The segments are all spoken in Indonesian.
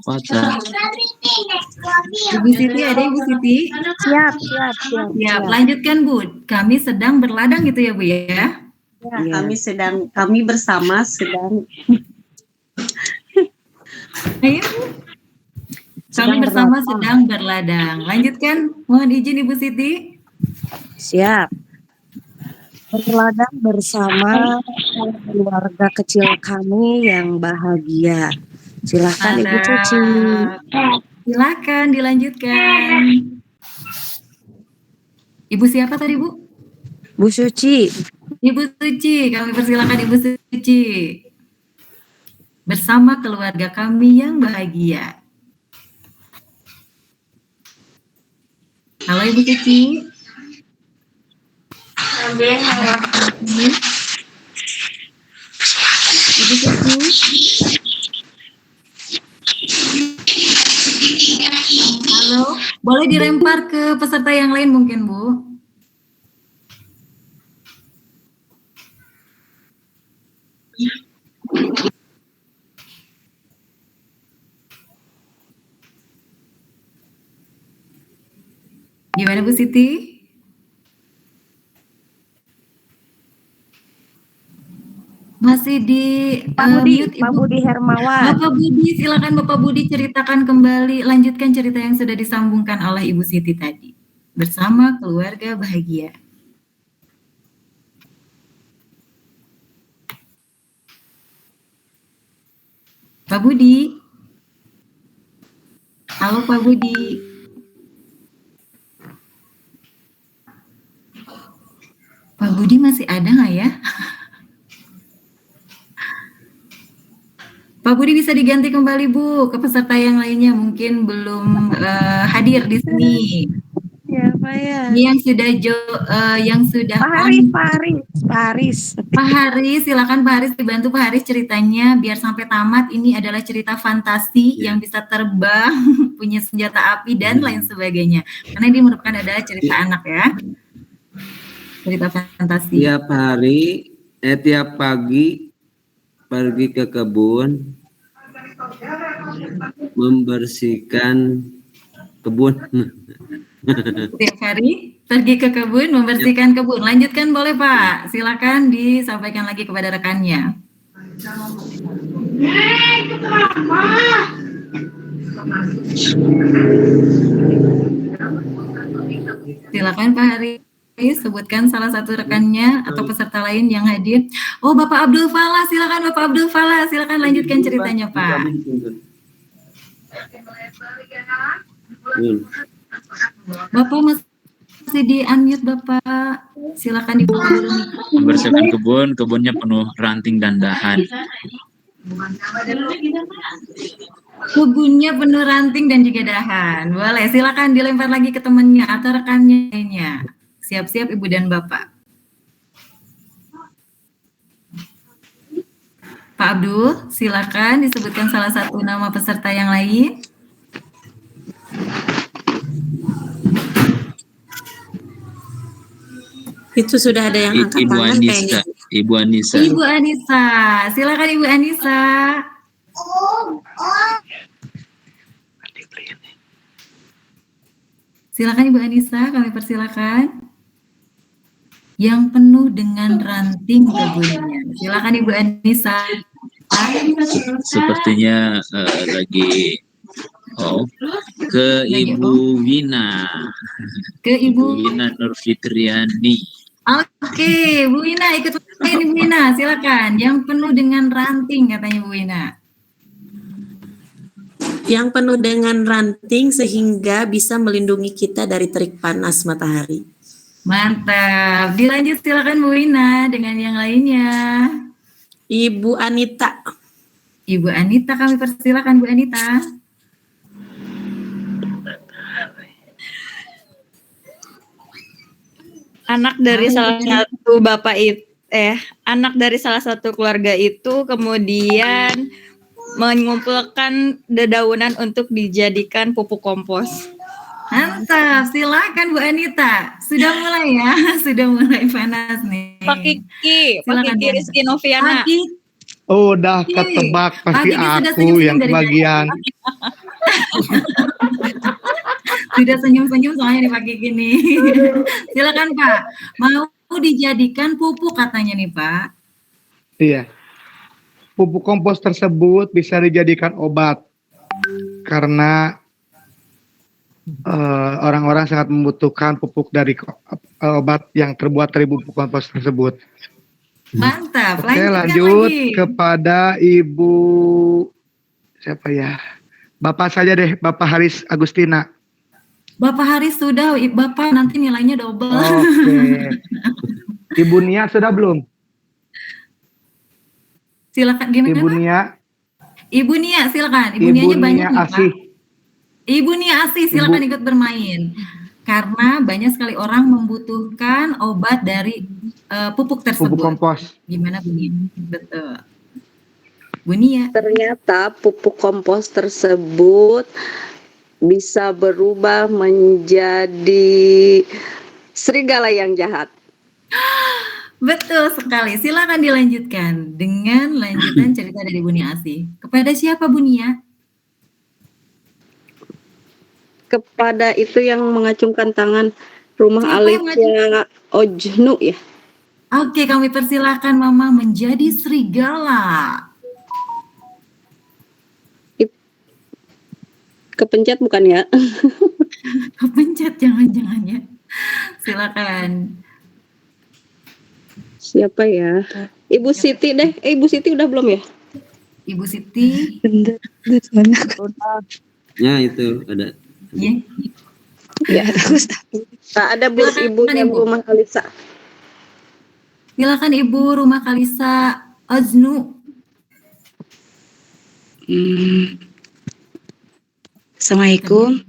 Fatah. Ibu Siti, ada Ibu Siti? Siap. Lanjutkan Bu. Kami sedang berladang gitu ya Bu ya? Ya, kami bersama sedang. Ayo. Kami bersama sedang berladang. Lanjutkan. Mohon izin Ibu Siti. Siap. Berladang bersama keluarga kecil kami yang bahagia. Silakan Ibu Cuci. Silakan dilanjutkan. Ibu siapa tadi Bu? Bu Suci. Ibu Suci, kami persilakan Ibu Suci. Bersama keluarga kami yang bahagia. Halo Ibu Suci. Ibu Suci. Halo, boleh dilempar ke peserta yang lain mungkin Bu? Gimana Bu Siti? Masih di Pak Ibu. Budi Hermawan. Bapak Budi, silakan Bapak Budi ceritakan kembali, lanjutkan cerita yang sudah disambungkan oleh Ibu Siti tadi. Bersama keluarga bahagia. Pak Budi. Halo Pak Budi. Pak Budi masih ada nggak ya? Pak Budi bisa diganti kembali Bu ke peserta yang lainnya, mungkin belum hadir di sini. Ya Pak ya. Yang sudah Pak Haris. Pak Haris, silakan Pak Haris, dibantu Pak Haris ceritanya biar sampai tamat. Ini adalah cerita fantasi yang bisa terbang, punya senjata api dan lain sebagainya. Karena ini merupakan adalah cerita anak ya. Cerita fantasi. Tiap pagi pergi ke kebun membersihkan kebun. Tiap hari pergi ke kebun membersihkan kebun. Lanjutkan boleh Pak. Silakan disampaikan lagi kepada rekannya. Silakan Pak Haris. Sebutkan salah satu rekannya atau peserta lain yang hadir. Oh, Bapak Abdul Falah, silakan Bapak Abdul Falah, silakan lanjutkan ceritanya, Pak. Bapak masih di unmute Bapak. Silakan dibuka dulu. Membersihkan kebunnya penuh ranting dan dahan. Kebunnya penuh ranting dan juga dahan. Boleh, silakan dilempar lagi ke temannya atau rekannya. Siap-siap Ibu dan Bapak. Pak Abdul, silakan disebutkan salah satu nama peserta yang lain. Itu sudah ada yang angkat tangan kayaknya. Ibu Anissa. Ibu Anissa, silakan Ibu Anissa. Silakan Ibu Anissa, kami persilakan. Yang penuh dengan ranting kebunnya. Silakan Ibu Anissa. Sepertinya lagi ke Ibu Wina. Ke Ibu Wina Nurfitriani. Oke, Bu Wina ikut main Bu Wina, silakan. Yang penuh dengan ranting katanya Bu Wina. Yang penuh dengan ranting sehingga bisa melindungi kita dari terik panas matahari. Mantap. Dilanjut silakan Bu Wina dengan yang lainnya. Ibu Anita. Ibu Anita, kami persilakan Bu Anita. Anak dari anak dari salah satu keluarga itu kemudian mengumpulkan dedaunan untuk dijadikan pupuk kompos. Mantap, silakan Bu Anita. Sudah mulai ya, sudah mulai panas nih. Pak Kiki Rizky Noviana. Udah ketebak pasti Ini sudah aku senyum-senyum yang dari tadi. kebagian. Sudah senyum-senyum soalnya dipakai gini. Silakan Pak. Mau dijadikan pupuk katanya nih Pak. Iya. Pupuk kompos tersebut bisa dijadikan obat karena orang-orang sangat membutuhkan pupuk dari obat yang terbuat dari pupuk kompos tersebut. Mantap. Oke, Lanjutkan lanjut lagi. kepada Ibu siapa ya? Bapak saja deh, Bapak Haris Agustina. Bapak Haris sudah, Bapak nanti nilainya double. Oke. Ibu Nia sudah belum? Silakan gimana? Ibu Nia. Ibu Nia silakan. Ibu Ibu Nianya banyak Nia nih Asih. Pak. Ibu Nia Asih silakan ikut bermain. Karena banyak sekali orang membutuhkan obat dari pupuk tersebut. Pupuk kompos. Gimana Bu Nia? Betul. Bu Nia. Ternyata pupuk kompos tersebut bisa berubah menjadi serigala yang jahat. Betul sekali. Silakan dilanjutkan dengan lanjutan cerita dari Bu Nia Asih. Kepada siapa Bu Nia? Kepada itu yang mengacungkan tangan rumah Siapa yang Alicia Ojnu ya. Oke, kami persilahkan Mama menjadi serigala. Kepencet bukan ya? Kepencet jangan-jangan ya. Silakan. Siapa ya? Ibu Siti deh. Ibu Siti udah belum ya? Ibu Siti. Ya itu ada. Ya. Ya, ada Bu Silakan, ibunya Ibu. rumah Alisa. Silakan Ibu Rumah Kalisa Oznu. Assalamualaikum.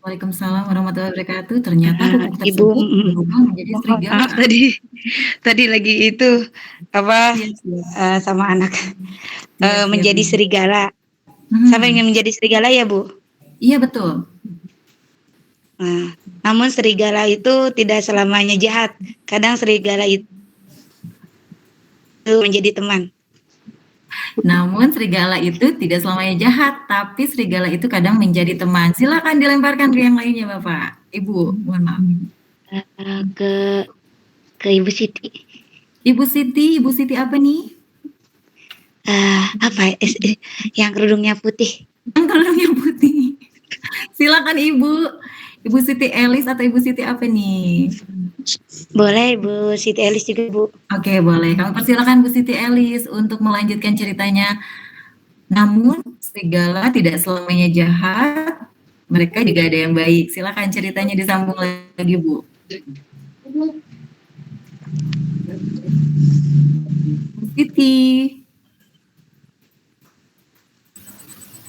Waalaikumsalam warahmatullahi wabarakatuh. Ternyata pupuk Ibu, tersebut berubah menjadi serigala. maaf tadi lagi itu apa sama anak Siap, menjadi siap. serigala. Hmm. Siapa yang ingin menjadi serigala ya Bu? Iya betul. Nah, namun serigala itu tidak selamanya jahat. Kadang serigala itu menjadi teman. Namun serigala itu tidak selamanya jahat, tapi serigala itu kadang menjadi teman. Silakan dilemparkan ke yang lainnya Bapak. Ibu, mohon maaf. Ke Ibu Siti. Ibu Siti apa nih? Apa yang kerudungnya putih? Yang kerudungnya putih. Silakan Ibu Siti Elis atau Ibu Siti apa nih? Boleh Bu Siti Elis juga Bu. Oke, boleh. Kami persilakan Bu Siti Elis untuk melanjutkan ceritanya. Namun, serigala tidak selamanya jahat. Mereka juga ada yang baik. Silakan ceritanya disambung lagi, Bu. Bu Siti.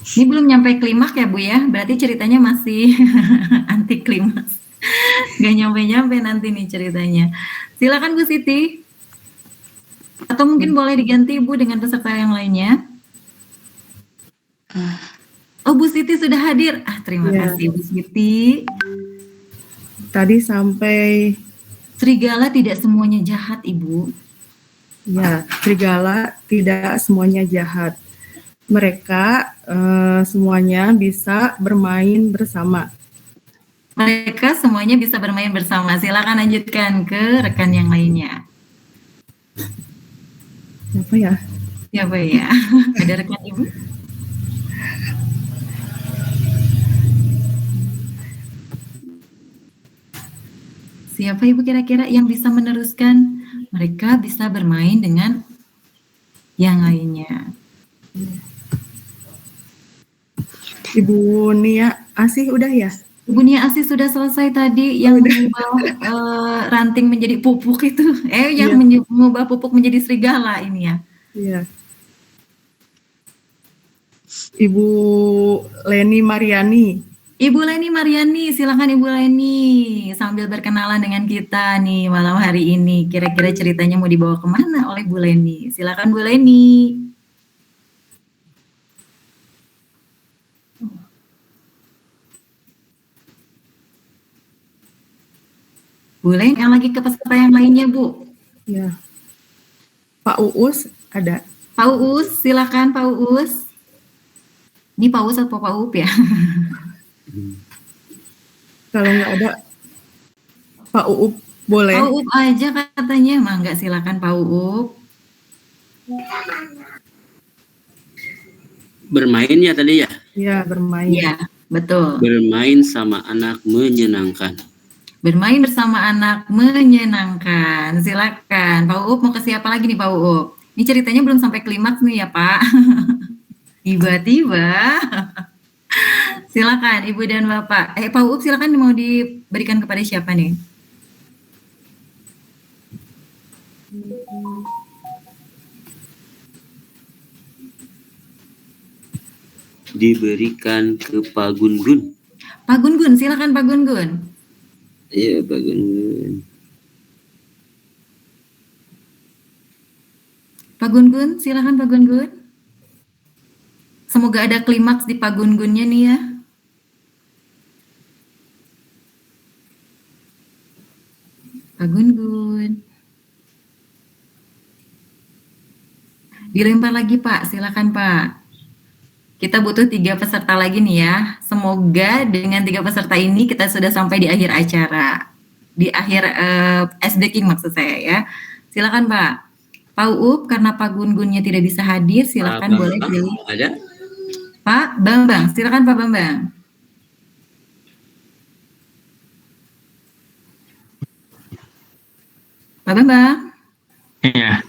Ini belum nyampe klimaks ya, Bu ya? Berarti ceritanya masih anti klimaks. Gak nyampe-nyampe nanti nih ceritanya. Silakan Bu Siti. Atau mungkin boleh diganti Bu dengan peserta yang lainnya. Oh, Bu Siti sudah hadir. Terima kasih Bu Siti. Tadi sampai serigala tidak semuanya jahat, Ibu. Ya, serigala tidak semuanya jahat. Mereka semuanya bisa bermain bersama. Mereka semuanya bisa bermain bersama. Silakan lanjutkan ke rekan yang lainnya. Siapa ya? Siapa ya? Ada rekan Ibu? Siapa Ibu kira-kira yang bisa meneruskan? Mereka bisa bermain dengan yang lainnya. Ibu Nia Asih udah ya? Ibu Nia Asih sudah selesai tadi yang mengubah ranting menjadi pupuk itu. Yang mengubah pupuk menjadi serigala ini ya. Iya. Ibu Leni Mariani. Ibu Leni Mariani, silakan Ibu Leni sambil berkenalan dengan kita nih malam hari ini. Kira-kira ceritanya mau dibawa kemana oleh Bu Leni? Silakan Bu Leni. Bu Leni yang lagi ke peserta yang lainnya Bu. Ya. Pak Uus ada. Pak Uus, silakan Pak Uus. Ini Pak Uus atau Pak Up ya? Kalau nggak ada Pak Uup boleh. Pak Up aja katanya, mangga silakan Pak Up. Bermain ya tadi ya? Ya, bermain. Iya, betul. Bermain sama anak menyenangkan. Bermain bersama anak menyenangkan. Silakan. Pak Up mau ke siapa lagi nih Pak Up? Ini ceritanya belum sampai klimaks nih ya Pak. Tiba-tiba. Silakan Ibu dan Bapak. Pak Up silakan mau diberikan kepada siapa nih? Diberikan ke Pak Gun-Gun. Pak Gun-Gun, silakan Pak Gun-Gun. Iya, Pak Gun-Gun. Pak Gun-Gun, silakan Pak Gun-Gun. Semoga ada klimaks di Pak Gun-Gunnya nih ya. Pak Gun-Gun. Dilempar lagi Pak, silakan Pak. Kita butuh 3 peserta lagi nih ya. Semoga dengan 3 peserta ini kita sudah sampai di akhir acara. Di akhir SD King maksud saya ya. Silakan Pak. Pak Up, karena Pak Gun-Gunnya tidak bisa hadir, silakan boleh pilih. Ada? Pak Bambang, silakan Pak Bambang. Pak Bambang, Iya.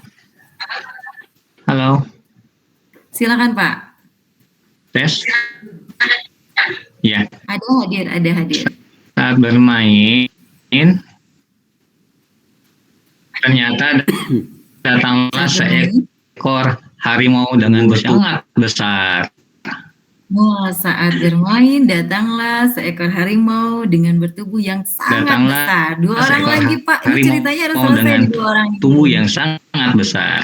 Halo, silakan Pak. tes. Ya, Ada hadir. saat bermain ternyata datanglah seekor harimau dengan sangat besar. Saat bermain datanglah seekor harimau dengan bertubuh yang sangat Datanglah besar. 2 orang seekor lagi Pak. Ini harimau ceritanya harus selesai dengan di 2 orang ini. Tubuh yang sangat besar.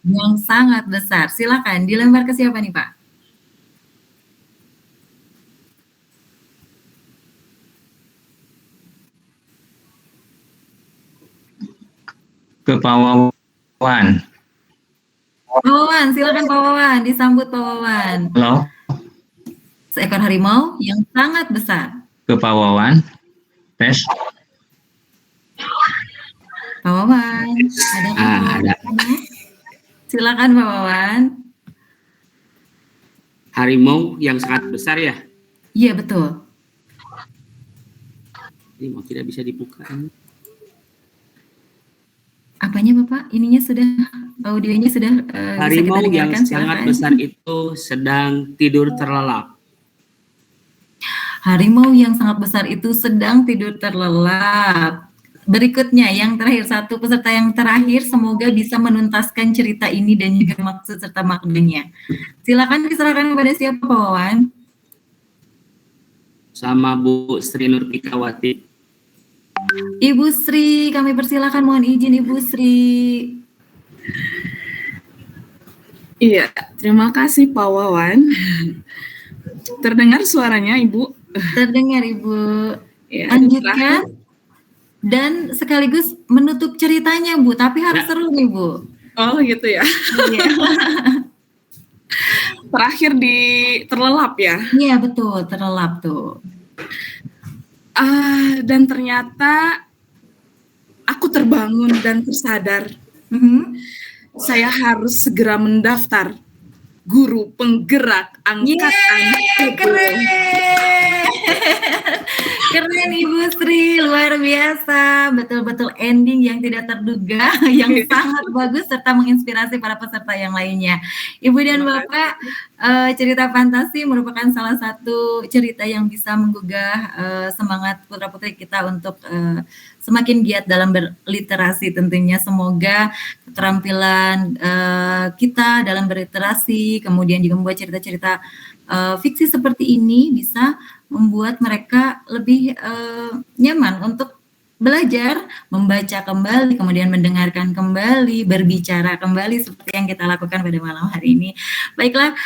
Yang sangat besar. Silakan dilempar ke siapa nih Pak? Ke Pak Wawan. Pak Wawan, silakan Pak Wawan. Disambut Pak Wawan. Halo, Seekor harimau yang sangat besar. ke Pak Wawan. Tes. Pak Wawan, ada Pak Wawan? Ada. Silakan Pak Wawan. Harimau yang sangat besar ya? Iya betul. Ini mau tidak bisa dibuka. Apanya Bapak? Ininya sudah, audionya sudah bisa kita Harimau yang dengarkan. sangat Silakan. besar itu sedang tidur terlelap. Harimau yang sangat besar itu sedang tidur terlelap. Berikutnya yang terakhir, satu peserta yang terakhir, semoga bisa menuntaskan cerita ini dan juga maksud serta maknanya. Silakan diserahkan kepada siapa Pak Wawan? Sama Bu Sri Nurtikawati. Ibu Sri, kami persilakan, mohon izin Ibu Sri. Iya, terima kasih Pak Wawan. Terdengar suaranya Ibu? Terdengar Ibu. Ya, Lanjutkan dan sekaligus menutup ceritanya Bu, tapi harus seru nih Bu. Oh gitu ya. Iya. Terakhir di terlelap ya. Iya betul, terlelap tuh. Dan ternyata aku terbangun dan tersadar. Saya harus segera mendaftar guru penggerak angkatan. Keren. Keren Ibu Sri, luar biasa. Betul-betul ending yang tidak terduga, yang sangat bagus serta menginspirasi para peserta yang lainnya. Ibu dan Bapak, cerita fantasi merupakan salah satu cerita yang bisa menggugah semangat putra-putri kita untuk semakin giat dalam berliterasi tentunya. Semoga keterampilan kita dalam berliterasi, kemudian juga membuat cerita-cerita fiksi seperti ini bisa membuat mereka lebih nyaman untuk belajar, membaca kembali, kemudian mendengarkan kembali, berbicara kembali seperti yang kita lakukan pada malam hari ini. Baiklah,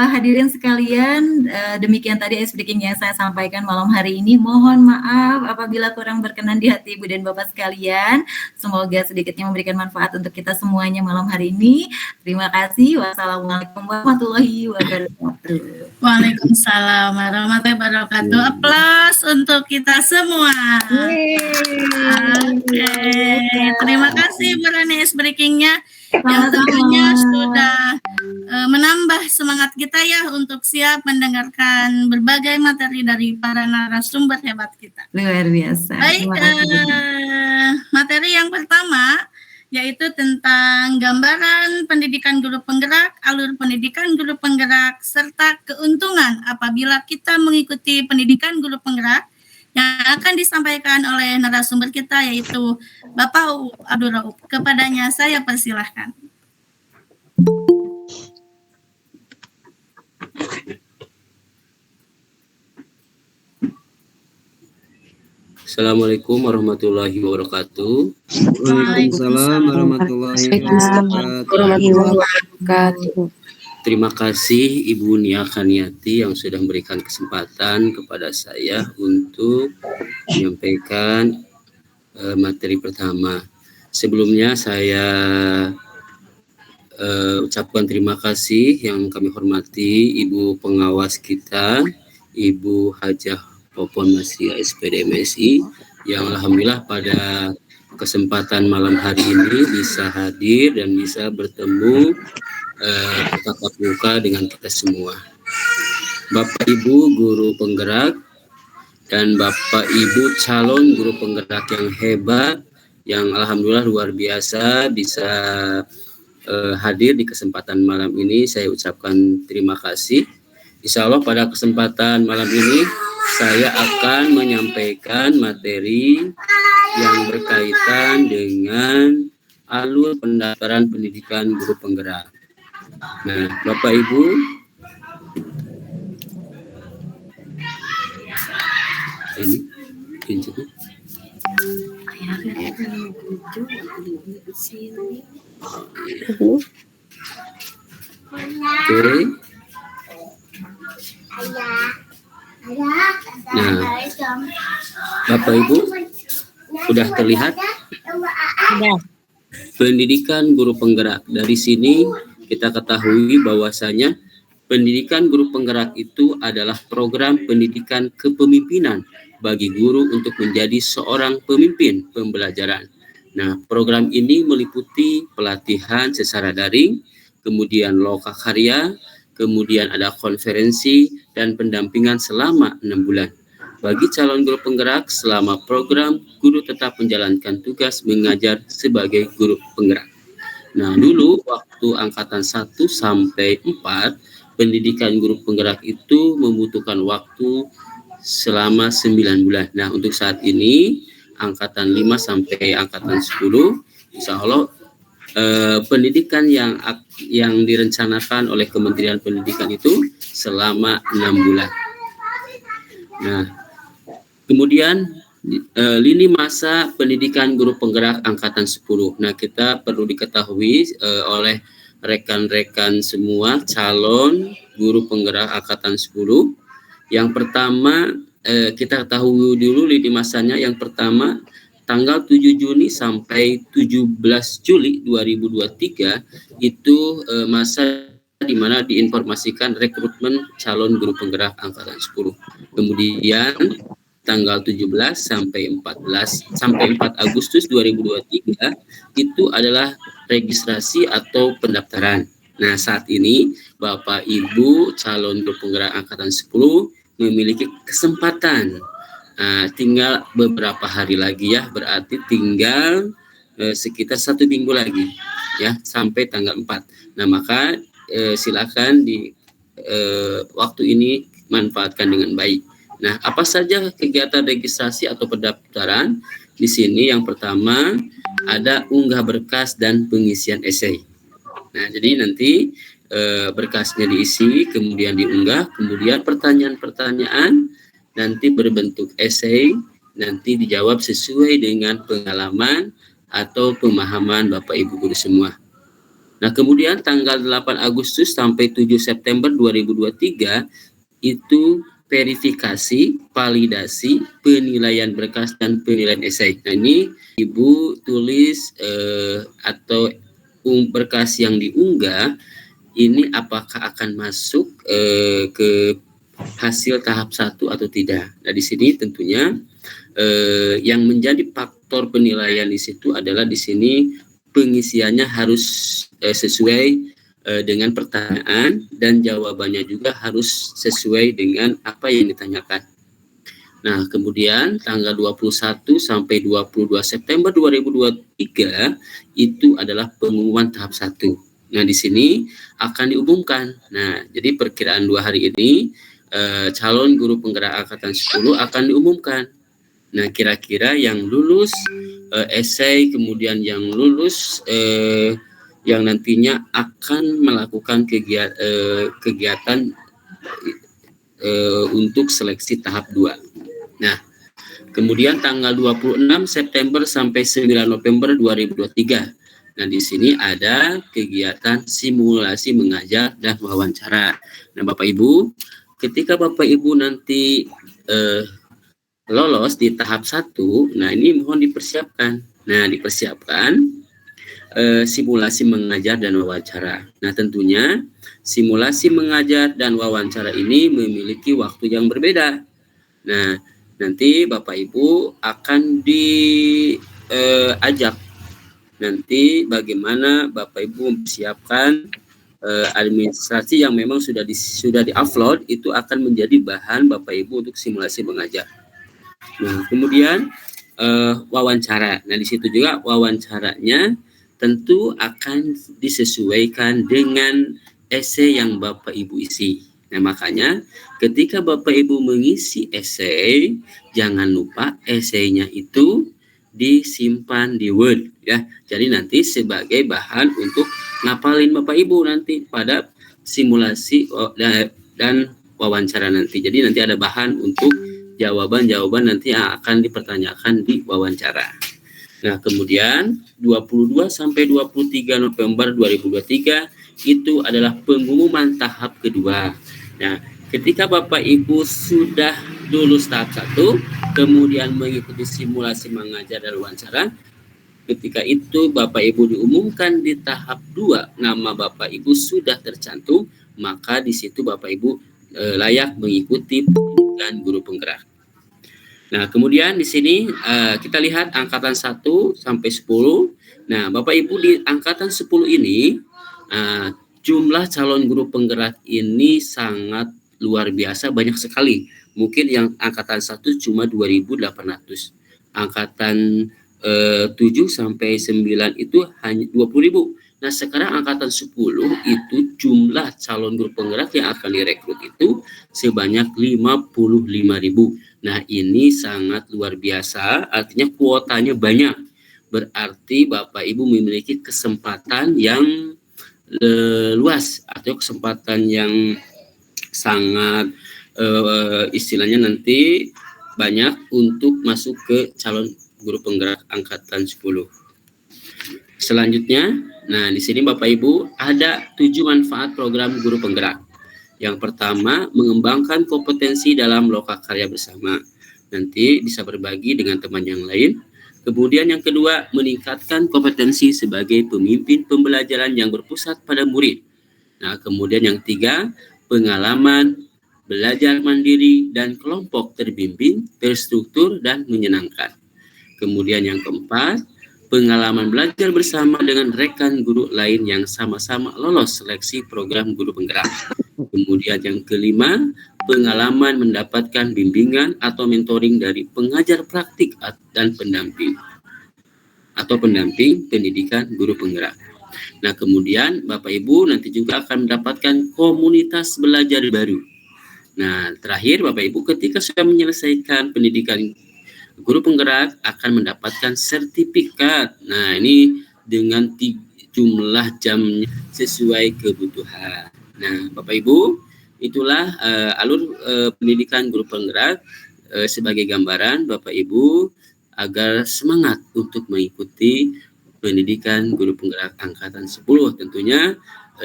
hadirin sekalian, demikian tadi ice breaking yang saya sampaikan malam hari ini. Mohon maaf apabila kurang berkenan di hati Ibu dan Bapak sekalian. Semoga sedikitnya memberikan manfaat untuk kita semuanya malam hari ini. Terima kasih. Wassalamualaikum warahmatullahi wabarakatuh. Waalaikumsalam warahmatullahi wabarakatuh. Aplaus untuk kita semua. Oke, terima kasih Bu Rani ice breakingnya yang tentunya sudah menambah semangat kita ya untuk siap mendengarkan berbagai materi dari para narasumber hebat kita. Luar biasa. Baik, materi yang pertama yaitu tentang gambaran pendidikan guru penggerak, alur pendidikan guru penggerak, serta keuntungan apabila kita mengikuti pendidikan guru penggerak yang akan disampaikan oleh narasumber kita yaitu Bapak Abdul Rauf. Kepadanya saya persilahkan. Assalamualaikum warahmatullahi wabarakatuh. Waalaikumsalam warahmatullahi wabarakatuh. Terima kasih Ibu Nia Kaniati yang sudah memberikan kesempatan kepada saya untuk menyampaikan materi pertama. Sebelumnya saya ucapkan terima kasih yang kami hormati Ibu pengawas kita, Ibu Hajah Popon Masia SPD MSI, yang alhamdulillah pada kesempatan malam hari ini bisa hadir dan bisa bertemu tatap muka dengan kita semua. Bapak Ibu guru penggerak dan Bapak Ibu calon guru penggerak yang hebat, yang alhamdulillah luar biasa bisa hadir di kesempatan malam ini, saya ucapkan terima kasih. Insya Allah pada kesempatan malam ini saya akan menyampaikan materi yang berkaitan dengan alur pendaftaran pendidikan guru penggerak. Nah, Bapak Ibu, ini pinjamnya. Oke. Nah, Bapak Ibu, sudah terlihat? Pendidikan guru penggerak. Dari sini kita ketahui bahwasanya pendidikan guru penggerak itu adalah program pendidikan kepemimpinan bagi guru untuk menjadi seorang pemimpin pembelajaran. Nah, program ini meliputi pelatihan secara daring, kemudian lokakarya, kemudian ada konferensi dan pendampingan selama 6 bulan. Bagi calon guru penggerak, selama program, guru tetap menjalankan tugas mengajar sebagai guru penggerak. Nah, dulu waktu angkatan 1 sampai 4, pendidikan guru penggerak itu membutuhkan waktu selama 9 bulan. Nah, untuk saat ini, angkatan 5 sampai angkatan 10, insya Allah pendidikan yang direncanakan oleh Kementerian Pendidikan itu selama 6 bulan. Nah, kemudian lini masa pendidikan guru penggerak angkatan 10. Nah, kita perlu diketahui oleh rekan-rekan semua calon guru penggerak angkatan 10. Yang pertama, kita ketahui dulu lini masanya. Yang pertama, tanggal 7 Juni sampai 17 Juli 2023 itu masa di mana diinformasikan rekrutmen calon guru penggerak angkatan 10. Kemudian tanggal 17 sampai 4 Agustus 2023 itu adalah registrasi atau pendaftaran. Nah, saat ini Bapak Ibu calon guru penggerak angkatan 10 memiliki kesempatan. Tinggal beberapa hari lagi ya, berarti tinggal sekitar 1 minggu lagi ya sampai tanggal 4. Nah, maka silakan di waktu ini manfaatkan dengan baik. Nah, apa saja kegiatan registrasi atau pendaftaran? Di sini yang pertama ada unggah berkas dan pengisian esai. Nah, jadi nanti berkasnya diisi, kemudian diunggah, kemudian pertanyaan-pertanyaan nanti berbentuk esai nanti dijawab sesuai dengan pengalaman atau pemahaman Bapak Ibu guru semua. Nah, kemudian tanggal 8 Agustus sampai 7 September 2023 itu verifikasi, validasi, penilaian berkas dan penilaian esai. Nah, ini Ibu tulis atau berkas yang diunggah ini apakah akan masuk ke hasil tahap 1 atau tidak. Nah, di sini tentunya yang menjadi faktor penilaian di situ adalah di sini pengisiannya harus sesuai dengan pertanyaan dan jawabannya juga harus sesuai dengan apa yang ditanyakan. Nah, kemudian tanggal 21 sampai 22 September 2023 itu adalah pengumuman tahap 1. Nah, di sini akan diumumkan. Nah, jadi perkiraan 2 hari ini calon guru penggerak angkatan 10 akan diumumkan. Nah, kira-kira yang lulus esai, kemudian yang lulus yang nantinya akan melakukan kegiatan untuk seleksi tahap 2. Nah, kemudian tanggal 26 September sampai 9 November 2023. Nah, di sini ada kegiatan simulasi mengajar dan wawancara. Nah, Bapak Ibu, ketika Bapak Ibu nanti lolos di tahap 1, nah ini mohon dipersiapkan. Nah, dipersiapkan simulasi mengajar dan wawancara. Nah, tentunya simulasi mengajar dan wawancara ini memiliki waktu yang berbeda. Nah, nanti Bapak Ibu akan diajak nanti bagaimana Bapak Ibu mempersiapkan administrasi yang memang sudah di-upload itu akan menjadi bahan Bapak Ibu untuk simulasi mengajar. Nah, kemudian wawancara. Nah, di situ juga wawancaranya tentu akan disesuaikan dengan esai yang Bapak Ibu isi. Nah, makanya ketika Bapak Ibu mengisi esai, jangan lupa esainya itu disimpan di Word ya. Jadi nanti sebagai bahan untuk ngapalin Bapak Ibu nanti pada simulasi dan wawancara nanti. Jadi nanti ada bahan untuk jawaban-jawaban nanti yang akan dipertanyakan di wawancara. Nah, kemudian 22 sampai 23 November 2023 itu adalah pengumuman tahap kedua. Nah, ketika Bapak Ibu sudah lulus tahap 1, kemudian mengikuti simulasi mengajar dan wawancara, ketika itu Bapak Ibu diumumkan di tahap 2, nama Bapak Ibu sudah tercantum, maka di situ Bapak Ibu layak mengikuti pendidikan guru penggerak. Nah, kemudian di sini kita lihat angkatan 1 sampai 10. Nah, Bapak Ibu di angkatan 10 ini jumlah calon guru penggerak ini sangat luar biasa, banyak sekali. Mungkin yang angkatan 1 cuma 2.800. Angkatan 7 sampai 9 itu hanya 20.000. Nah, sekarang angkatan 10 itu jumlah calon guru penggerak yang akan direkrut itu sebanyak 55.000. Nah, ini sangat luar biasa, artinya kuotanya banyak. Berarti Bapak Ibu memiliki kesempatan yang luas atau kesempatan yang sangat istilahnya nanti banyak untuk masuk ke calon guru penggerak angkatan 10. Selanjutnya, nah di sini Bapak Ibu ada 7 manfaat program guru penggerak. Yang pertama, mengembangkan kompetensi dalam lokakarya bersama. Nanti bisa berbagi dengan teman yang lain. Kemudian yang kedua, meningkatkan kompetensi sebagai pemimpin pembelajaran yang berpusat pada murid. Nah, kemudian yang ketiga, pengalaman belajar mandiri dan kelompok terbimbing, terstruktur, dan menyenangkan. Kemudian yang keempat, pengalaman belajar bersama dengan rekan guru lain yang sama-sama lolos seleksi program guru penggerak. Kemudian yang kelima, pengalaman mendapatkan bimbingan atau mentoring dari pengajar praktik dan pendamping pendidikan guru penggerak. Nah, kemudian Bapak Ibu nanti juga akan mendapatkan komunitas belajar baru. Nah, terakhir Bapak Ibu ketika sudah menyelesaikan pendidikan guru penggerak akan mendapatkan sertifikat. Nah, ini dengan jumlah jamnya sesuai kebutuhan. Nah, Bapak Ibu, itulah alur pendidikan guru penggerak sebagai gambaran Bapak Ibu agar semangat untuk mengikuti pendidikan guru penggerak angkatan 10. Tentunya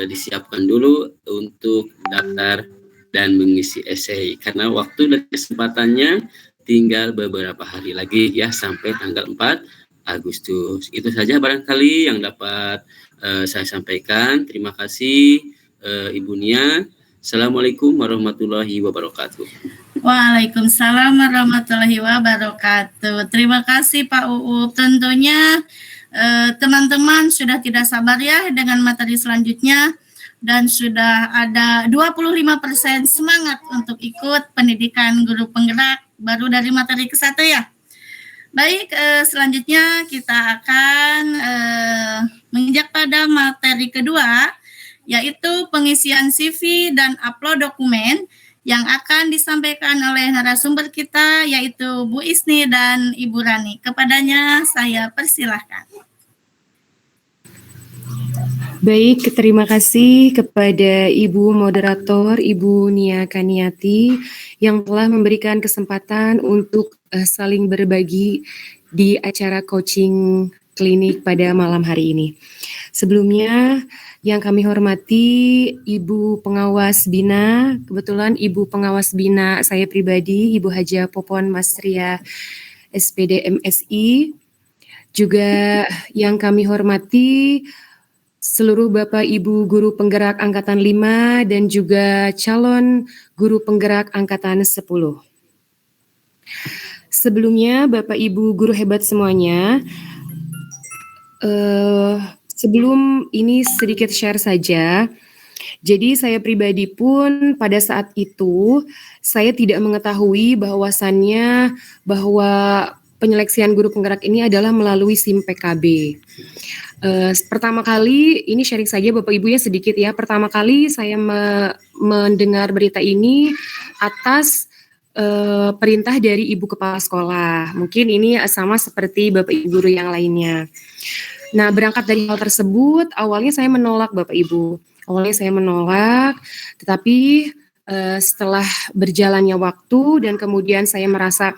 disiapkan dulu untuk daftar dan mengisi esai karena waktu dan kesempatannya tinggal beberapa hari lagi ya sampai tanggal 4 Agustus. Itu saja barangkali yang dapat saya sampaikan. Terima kasih Ibu Nia. Assalamualaikum warahmatullahi wabarakatuh. Waalaikumsalam warahmatullahi wabarakatuh. Terima kasih Pak Uup. Tentunya teman-teman sudah tidak sabar ya dengan materi selanjutnya dan sudah ada 25% semangat untuk ikut pendidikan guru penggerak baru dari materi ke-1 ya. Baik, selanjutnya kita akan menginjak pada materi kedua, yaitu pengisian CV dan upload dokumen yang akan disampaikan oleh narasumber kita, yaitu Bu Isni dan Ibu Rani. Kepadanya saya persilahkan. Baik, terima kasih kepada Ibu Moderator, Ibu Nia Kaniati, yang telah memberikan kesempatan untuk saling berbagi di acara coaching klinik pada malam hari ini. Sebelumnya, yang kami hormati Ibu Pengawas Bina, kebetulan Ibu Pengawas Bina saya pribadi, Ibu Haja Popon Masria, SPD MSI, juga yang kami hormati seluruh Bapak Ibu Guru Penggerak Angkatan 5 dan juga calon Guru Penggerak Angkatan 10. Sebelumnya Bapak Ibu Guru hebat semuanya, sebelum ini sedikit share saja. Jadi saya pribadi pun pada saat itu saya tidak mengetahui bahwasannya bahwa penyeleksian guru penggerak ini adalah melalui SIM PKB. Pertama kali, ini sharing saja Bapak Ibu ya sedikit ya, pertama kali saya mendengar berita ini atas perintah dari Ibu Kepala Sekolah. Mungkin ini sama seperti Bapak Ibu guru yang lainnya. Nah, berangkat dari hal tersebut, awalnya saya menolak Bapak Ibu. Awalnya saya menolak, tetapi setelah berjalannya waktu dan kemudian saya merasa,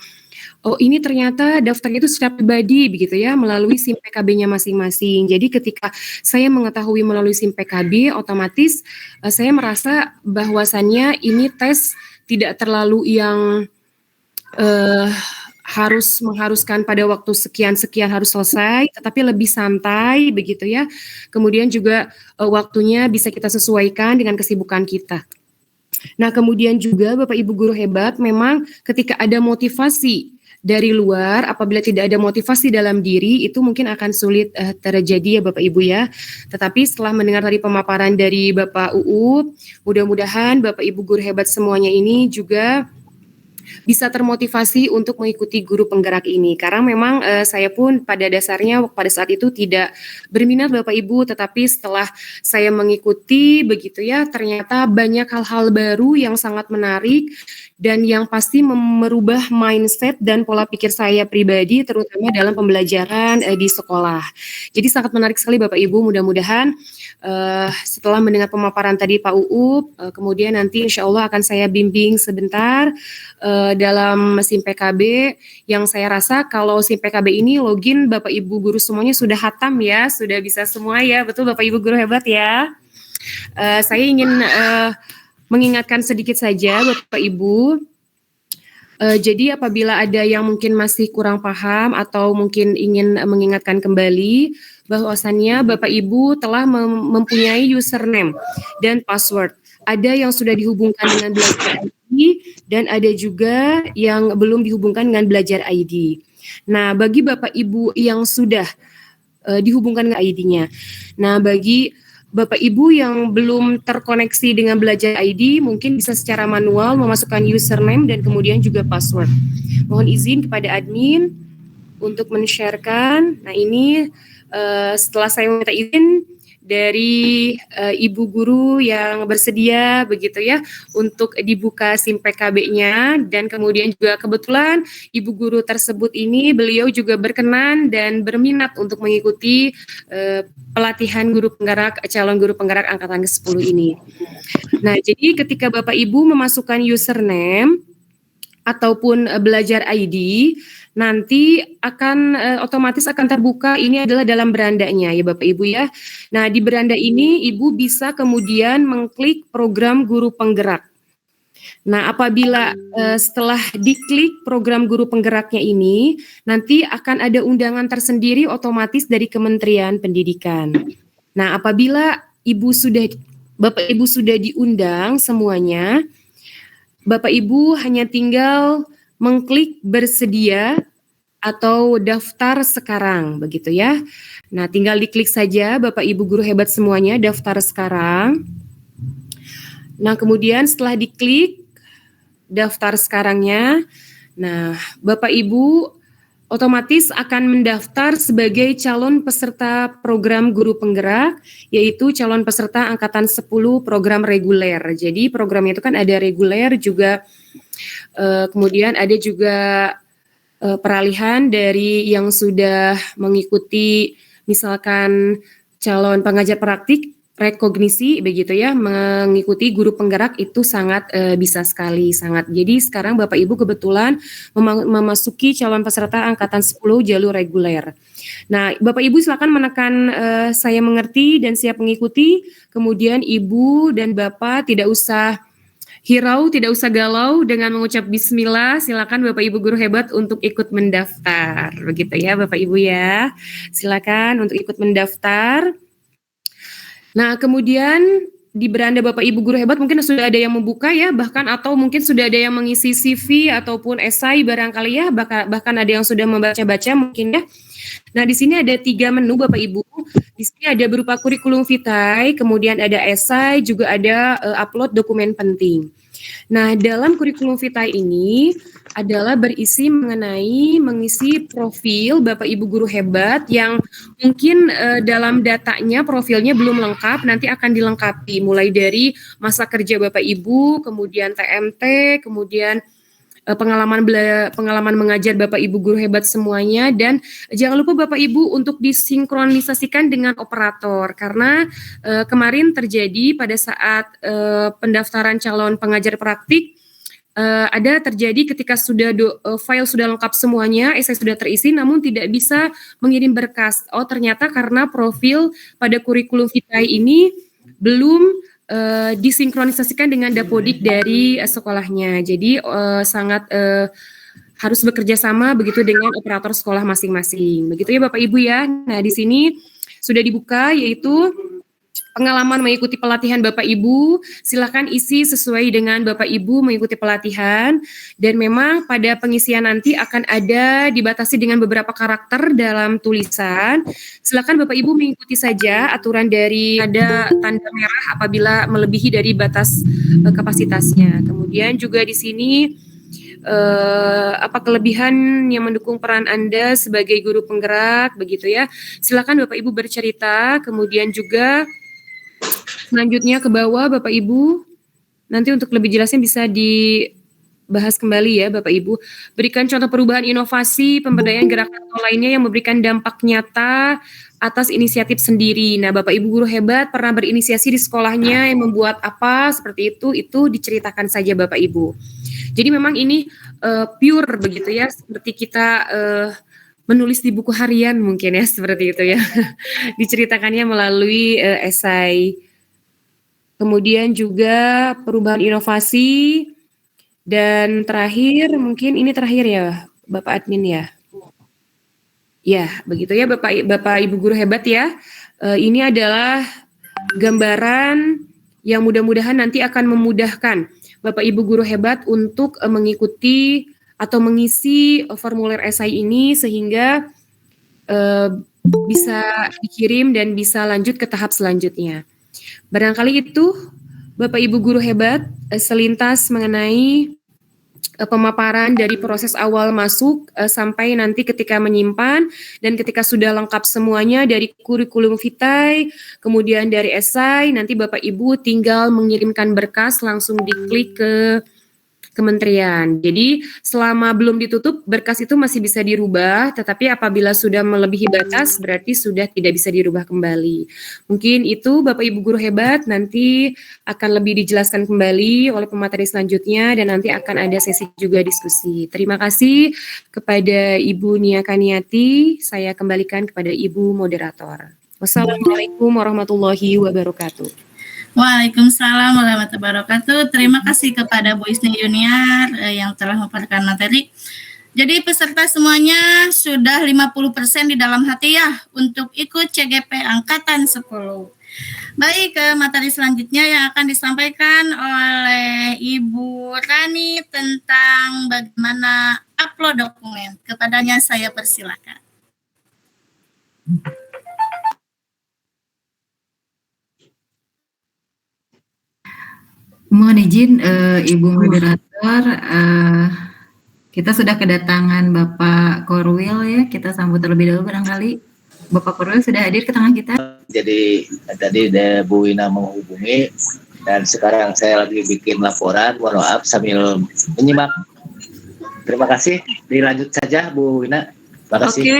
oh ini ternyata daftarnya itu secara pribadi begitu ya, melalui SIM PKB-nya masing-masing. Jadi ketika saya mengetahui melalui SIM PKB, otomatis saya merasa bahwasannya ini tes tidak terlalu yang harus mengharuskan pada waktu sekian-sekian harus selesai, tetapi lebih santai begitu ya. Kemudian juga waktunya bisa kita sesuaikan dengan kesibukan kita. Nah, kemudian juga Bapak Ibu guru hebat, memang ketika ada motivasi dari luar, apabila tidak ada motivasi dalam diri, itu mungkin akan sulit terjadi ya Bapak Ibu ya. Tetapi setelah mendengar tadi pemaparan dari Bapak Uup, mudah-mudahan Bapak Ibu guru hebat semuanya ini juga bisa termotivasi untuk mengikuti guru penggerak ini. Karena memang saya pun pada dasarnya pada saat itu tidak berminat Bapak Ibu, tetapi setelah saya mengikuti begitu ya, ternyata banyak hal-hal baru yang sangat menarik dan yang pasti merubah mindset dan pola pikir saya pribadi, terutama dalam pembelajaran di sekolah. Jadi sangat menarik sekali Bapak Ibu, mudah-mudahan setelah mendengar pemaparan tadi Pak Uup, kemudian nanti insya Allah akan saya bimbing sebentar dalam SIM PKB, yang saya rasa kalau SIM PKB ini login Bapak Ibu guru semuanya sudah hatam ya, sudah bisa semua ya, betul Bapak Ibu guru hebat ya. Saya ingin mengingatkan sedikit saja Bapak Ibu. Jadi apabila ada yang mungkin masih kurang paham atau mungkin ingin mengingatkan kembali bahwasannya Bapak Ibu telah mempunyai username dan password. Ada yang sudah dihubungkan dengan Belajar ID dan ada juga yang belum dihubungkan dengan Belajar ID. Nah, bagi Bapak Ibu yang sudah dihubungkan dengan ID-nya. Nah, bagi Bapak Ibu yang belum terkoneksi dengan Belajar ID, mungkin bisa secara manual memasukkan username dan kemudian juga password. Mohon izin kepada admin untuk men-sharekan. Nah, ini setelah saya minta izin dari ibu guru yang bersedia begitu ya untuk dibuka SIM PKB-nya, dan kemudian juga kebetulan ibu guru tersebut ini beliau juga berkenan dan berminat untuk mengikuti pelatihan guru penggerak, calon guru penggerak angkatan ke-10 ini. Nah, jadi ketika Bapak Ibu memasukkan username, ataupun belajar ID, nanti akan otomatis akan terbuka. Ini adalah dalam berandanya ya Bapak Ibu ya. Nah, di beranda ini Ibu bisa kemudian mengklik program guru penggerak. Nah, apabila setelah diklik program guru penggeraknya ini, nanti akan ada undangan tersendiri otomatis dari Kementerian Pendidikan. Nah, apabila Bapak Ibu sudah diundang semuanya, Bapak Ibu hanya tinggal mengklik bersedia atau daftar sekarang, begitu ya. Nah, tinggal diklik saja Bapak Ibu guru hebat semuanya, daftar sekarang. Nah, kemudian setelah diklik daftar sekarangnya, nah Bapak Ibu otomatis akan mendaftar sebagai calon peserta program guru penggerak, yaitu calon peserta angkatan 10 program reguler. Jadi programnya itu kan ada reguler juga, kemudian ada juga peralihan dari yang sudah mengikuti misalkan calon pengajar praktik, rekognisi begitu ya, mengikuti guru penggerak itu sangat bisa sekali, sangat. Jadi sekarang Bapak Ibu kebetulan memasuki calon peserta angkatan 10 jalur reguler. Nah, Bapak Ibu silakan menekan saya mengerti dan siap mengikuti. Kemudian Ibu dan Bapak tidak usah hirau, tidak usah galau dengan mengucap bismillah. Silakan Bapak Ibu guru hebat untuk ikut mendaftar. Begitu ya Bapak Ibu ya. Silakan untuk ikut mendaftar. Nah, kemudian di beranda Bapak Ibu guru hebat mungkin sudah ada yang membuka ya, bahkan atau mungkin sudah ada yang mengisi CV ataupun esai barangkali ya, bahkan ada yang sudah membaca-baca mungkin ya. Nah, di sini ada 3 menu Bapak Ibu. Di sini ada berupa kurikulum vitae, kemudian ada esai, juga ada upload dokumen penting. Nah, dalam kurikulum vitae ini adalah berisi mengenai mengisi profil Bapak Ibu guru hebat yang mungkin dalam datanya profilnya belum lengkap, nanti akan dilengkapi mulai dari masa kerja Bapak Ibu, kemudian TMT, kemudian pengalaman mengajar Bapak Ibu guru hebat semuanya, dan jangan lupa Bapak Ibu untuk disinkronisasikan dengan operator karena kemarin terjadi pada saat pendaftaran calon pengajar praktik ada terjadi ketika sudah file sudah lengkap semuanya, esai sudah terisi namun tidak bisa mengirim berkas. Oh, ternyata karena profil pada kurikulum vitae ini belum disinkronisasikan dengan dapodik dari sekolahnya. Jadi sangat harus bekerja sama begitu dengan operator sekolah masing-masing. Begitu ya Bapak Ibu ya. Nah, di sini sudah dibuka yaitu pengalaman mengikuti pelatihan Bapak Ibu. Silakan isi sesuai dengan Bapak Ibu mengikuti pelatihan, dan memang pada pengisian nanti akan ada dibatasi dengan beberapa karakter dalam tulisan. Silakan Bapak Ibu mengikuti saja aturan dari ada tanda merah apabila melebihi dari batas kapasitasnya. Kemudian juga di sini apa kelebihan yang mendukung peran Anda sebagai guru penggerak begitu ya. Silakan Bapak Ibu bercerita. Kemudian juga selanjutnya ke bawah Bapak Ibu, nanti untuk lebih jelasnya bisa dibahas kembali ya Bapak Ibu. Berikan contoh perubahan inovasi, pemberdayaan gerakan atau lainnya yang memberikan dampak nyata atas inisiatif sendiri. Nah, Bapak Ibu guru hebat pernah berinisiasi di sekolahnya yang membuat apa seperti itu diceritakan saja Bapak Ibu. Jadi memang ini pure begitu ya, seperti kita menulis di buku harian mungkin ya, seperti itu ya. Diceritakannya melalui esai. Kemudian juga perubahan inovasi, dan terakhir mungkin ini terakhir ya Bapak admin ya. Ya, begitu ya Bapak Ibu guru hebat ya. Ini adalah gambaran yang mudah-mudahan nanti akan memudahkan Bapak Ibu guru hebat untuk mengikuti atau mengisi formulir esai ini sehingga bisa dikirim dan bisa lanjut ke tahap selanjutnya. Barangkali itu Bapak Ibu guru hebat selintas mengenai pemaparan dari proses awal masuk sampai nanti ketika menyimpan, dan ketika sudah lengkap semuanya dari kurikulum vitae, kemudian dari esai, nanti Bapak Ibu tinggal mengirimkan berkas, langsung diklik ke kementerian. Jadi selama belum ditutup berkas itu masih bisa dirubah, tetapi apabila sudah melebihi batas berarti sudah tidak bisa dirubah kembali. Mungkin itu Bapak Ibu guru hebat, nanti akan lebih dijelaskan kembali oleh pemateri selanjutnya dan nanti akan ada sesi juga diskusi. Terima kasih kepada Ibu Nia Kaniati, saya kembalikan kepada Ibu moderator. Wassalamualaikum warahmatullahi wabarakatuh. Waalaikumsalam warahmatullahi wabarakatuh. Terima kasih kepada Bu Isni Junior yang telah memaparkan materi. Jadi peserta semuanya sudah 50% di dalam hati ya untuk ikut CGP Angkatan 10. Baik, ke materi selanjutnya yang akan disampaikan oleh Ibu Rani tentang bagaimana upload dokumen. Kepadanya saya persilakan. Mohon izin Ibu moderator, kita sudah kedatangan Bapak Korwil ya, kita sambut terlebih dahulu barangkali. Bapak Korwil sudah hadir ke tengah kita. Jadi tadi Bu Wina menghubungi dan sekarang saya lagi bikin laporan, mohon maaf sambil menyimak. Terima kasih, dilanjut saja Bu Wina. Terima kasih. Oke,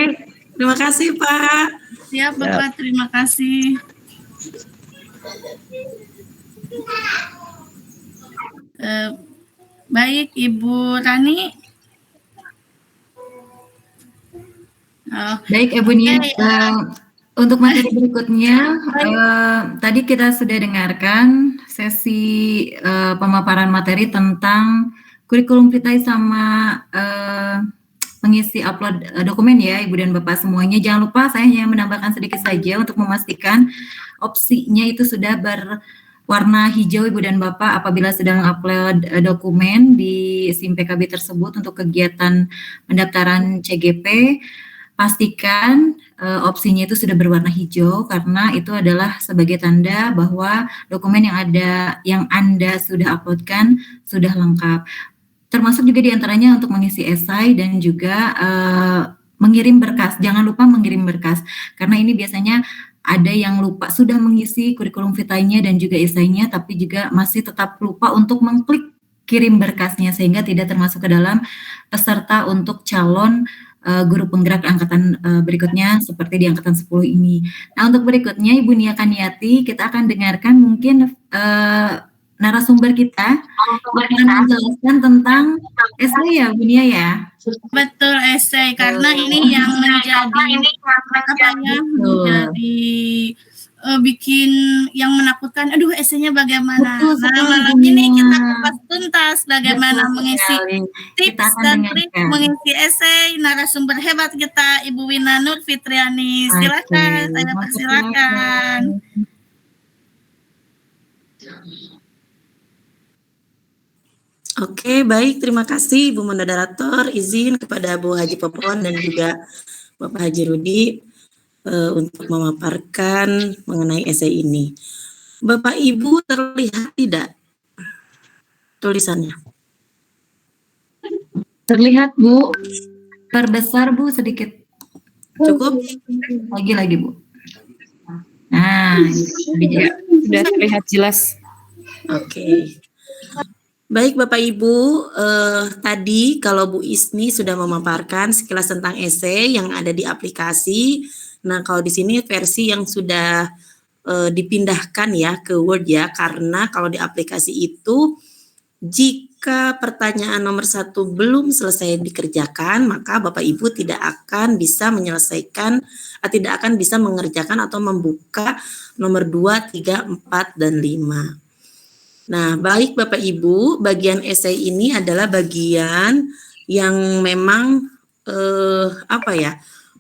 terima kasih Pak. Siap Bapak, terima kasih. Baik, Ibu Rani. Baik, Ibu Nia. Untuk materi berikutnya, tadi kita sudah dengarkan sesi pemaparan materi tentang kurikulum vitae sama mengisi upload dokumen ya, Ibu dan Bapak semuanya. Jangan lupa saya hanya menambahkan sedikit saja untuk memastikan opsinya itu sudah warna hijau Ibu dan Bapak apabila sedang upload dokumen di SIM PKB tersebut untuk kegiatan pendaftaran CGP, pastikan opsinya itu sudah berwarna hijau karena itu adalah sebagai tanda bahwa dokumen yang Anda sudah uploadkan sudah lengkap. Termasuk juga diantaranya untuk mengisi esai dan juga mengirim berkas. Jangan lupa mengirim berkas karena ini biasanya ada yang lupa sudah mengisi kurikulum vitae-nya dan juga esainya, tapi juga masih tetap lupa untuk mengklik kirim berkasnya sehingga tidak termasuk ke dalam peserta untuk calon guru penggerak angkatan berikutnya seperti di angkatan 10 ini. Nah, untuk berikutnya Ibu Nia Kaniati, kita akan dengarkan mungkin narasumber kita akan menjelaskan tentang esai ya Bu Nia ya. Betul, esai karena ini yang menjadi bikin yang menakutkan. Aduh, esainya bagaimana? Betul, nah, malam ini kita kupas tuntas bagaimana mengisi tips dan trik mengisi esai. Narasumber hebat kita Ibu Wina Nur Fitriani. Silakan, saya persilakan. Oke, baik. Terima kasih Ibu Moderator. Izin kepada Bu Haji Popon dan juga Bapak Haji Rudi untuk memaparkan mengenai esai ini. Bapak Ibu terlihat tidak tulisannya? Terlihat Bu. Perbesar Bu sedikit. Cukup? Lagi Bu. Nah, sudah terlihat jelas. Oke. Baik Bapak Ibu, tadi kalau Bu Isni sudah memaparkan sekilas tentang esai yang ada di aplikasi. Nah, kalau di sini versi yang sudah dipindahkan ya ke Word ya, karena kalau di aplikasi itu jika pertanyaan nomor 1 belum selesai dikerjakan, maka Bapak Ibu tidak akan bisa menyelesaikan, tidak akan bisa mengerjakan atau membuka nomor 2, 3, 4, dan 5. Nah, baik Bapak Ibu, bagian esai ini adalah bagian yang memang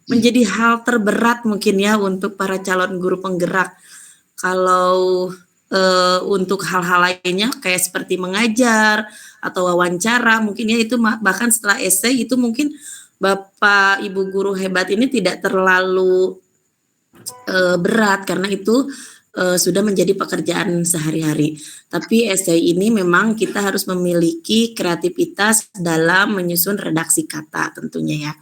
menjadi hal terberat mungkin ya untuk para calon guru penggerak. Kalau untuk hal-hal lainnya kayak seperti mengajar atau wawancara, mungkin ya itu bahkan setelah esai itu mungkin Bapak Ibu guru hebat ini tidak terlalu berat karena itu sudah menjadi pekerjaan sehari-hari. Tapi esai ini memang kita harus memiliki kreativitas dalam menyusun redaksi kata tentunya ya.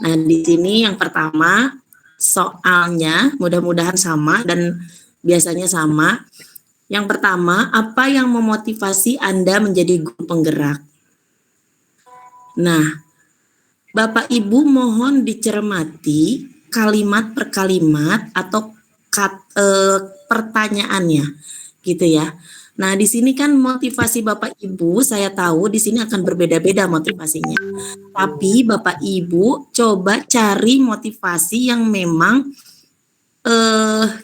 Nah, di sini yang pertama soalnya mudah-mudahan sama dan biasanya sama. Yang pertama, apa yang memotivasi Anda menjadi guru penggerak? Nah, Bapak Ibu mohon dicermati kalimat per kalimat atau pertanyaannya, gitu ya. Nah, di sini kan motivasi Bapak Ibu, saya tahu di sini akan berbeda-beda motivasinya. Tapi Bapak Ibu coba cari motivasi yang memang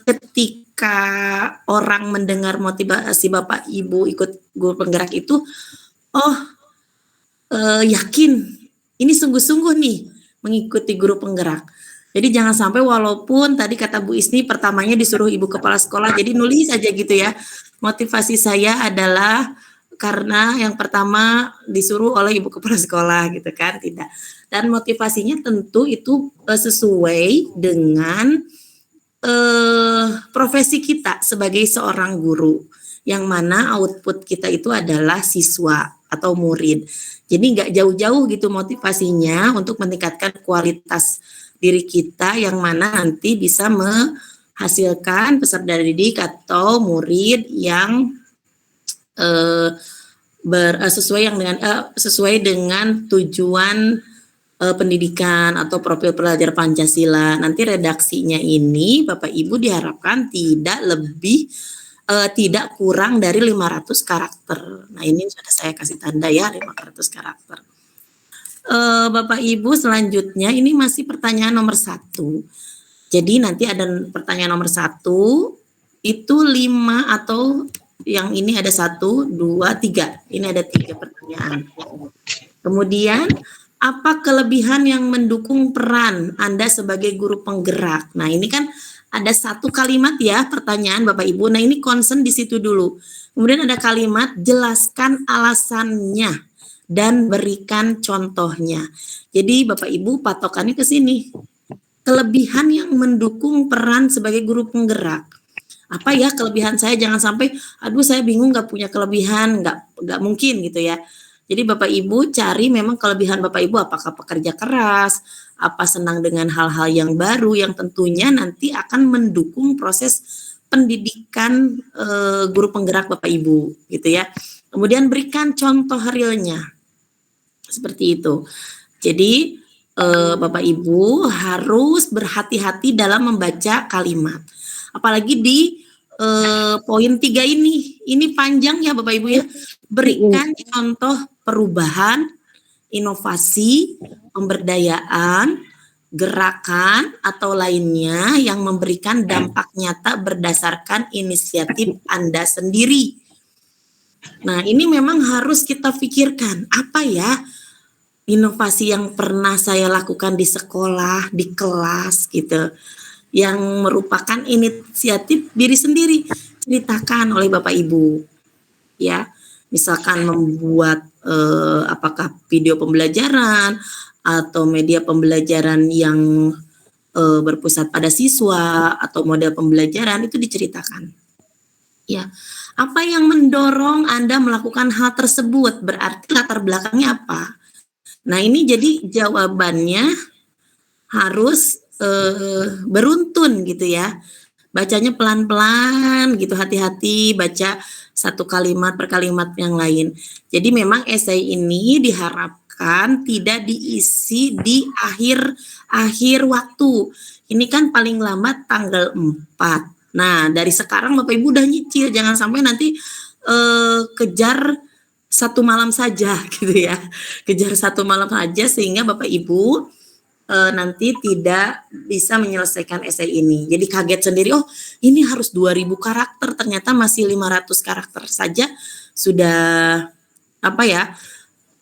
ketika orang mendengar motivasi Bapak Ibu ikut guru penggerak itu, yakin ini sungguh-sungguh nih mengikuti guru penggerak. Jadi jangan sampai walaupun tadi kata Bu Isni pertamanya disuruh ibu kepala sekolah, jadi nulis aja gitu ya. Motivasi saya adalah karena yang pertama disuruh oleh ibu kepala sekolah gitu kan, tidak. Dan motivasinya tentu itu sesuai dengan profesi kita sebagai seorang guru, yang mana output kita itu adalah siswa atau murid. Jadi nggak jauh-jauh gitu motivasinya untuk meningkatkan kualitas diri kita, yang mana nanti bisa menghasilkan peserta didik atau murid yang sesuai dengan tujuan pendidikan atau profil pelajar Pancasila. Nanti redaksinya ini Bapak Ibu diharapkan tidak kurang dari 500 karakter. Nah, ini sudah saya kasih tanda ya, 500 karakter. Bapak Ibu, selanjutnya ini masih pertanyaan nomor 1. Jadi nanti ada pertanyaan nomor 1 itu 5 atau yang ini ada 1, 2, 3. Ini ada 3 pertanyaan. Kemudian apa kelebihan yang mendukung peran Anda sebagai guru penggerak? Nah, ini kan ada 1 kalimat ya pertanyaan Bapak Ibu. Nah, ini concern di situ dulu. Kemudian ada kalimat jelaskan alasannya dan berikan contohnya. Jadi Bapak Ibu patokannya ke sini. Kelebihan yang mendukung peran sebagai guru penggerak. Apa ya kelebihan saya? Jangan sampai, aduh saya bingung nggak punya kelebihan, nggak mungkin gitu ya. Jadi Bapak Ibu cari memang kelebihan Bapak Ibu, apakah pekerja keras, apa senang dengan hal-hal yang baru yang tentunya nanti akan mendukung proses pendidikan guru penggerak Bapak Ibu gitu ya. Kemudian berikan contoh realnya. Seperti itu. Jadi Bapak Ibu harus berhati-hati dalam membaca kalimat. Apalagi di poin 3 ini panjang ya Bapak Ibu ya. Berikan contoh perubahan, inovasi, pemberdayaan, gerakan atau lainnya yang memberikan dampak nyata berdasarkan inisiatif Anda sendiri. Nah, ini memang harus kita pikirkan, apa ya inovasi yang pernah saya lakukan di sekolah, di kelas gitu, yang merupakan inisiatif diri sendiri, ceritakan oleh Bapak Ibu. Ya, misalkan membuat apakah video pembelajaran atau media pembelajaran yang berpusat pada siswa atau model pembelajaran itu diceritakan. Ya, apa yang mendorong Anda melakukan hal tersebut? Berarti latar belakangnya apa? Nah, ini jadi jawabannya harus beruntun gitu ya. Bacanya pelan-pelan gitu, hati-hati baca 1 kalimat per kalimat yang lain. Jadi memang esai ini diharapkan tidak diisi di akhir waktu. Ini kan paling lambat tanggal 4. Nah, dari sekarang Bapak Ibu udah nyicil, jangan sampai nanti kejar 1 malam saja gitu ya. Kejar 1 malam saja sehingga Bapak Ibu nanti tidak bisa menyelesaikan esai ini. Jadi kaget sendiri, oh ini harus 2000 karakter, ternyata masih 500 karakter saja sudah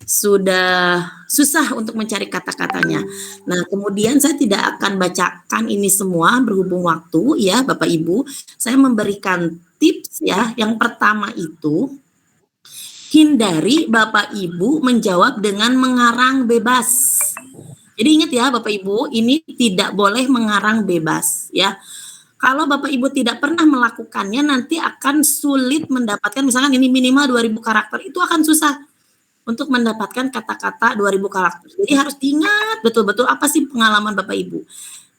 sudah susah untuk mencari kata-katanya. Nah, kemudian saya tidak akan bacakan ini semua berhubung waktu ya Bapak Ibu. Saya memberikan tips ya. Yang pertama itu hindari Bapak Ibu menjawab dengan mengarang bebas. Jadi ingat ya Bapak Ibu, ini tidak boleh mengarang bebas ya. Kalau Bapak Ibu tidak pernah melakukannya nanti akan sulit mendapatkan, misalkan ini minimal 2000 karakter, itu akan susah untuk mendapatkan kata-kata 2000 karakter. Jadi harus diingat betul-betul apa sih pengalaman Bapak Ibu.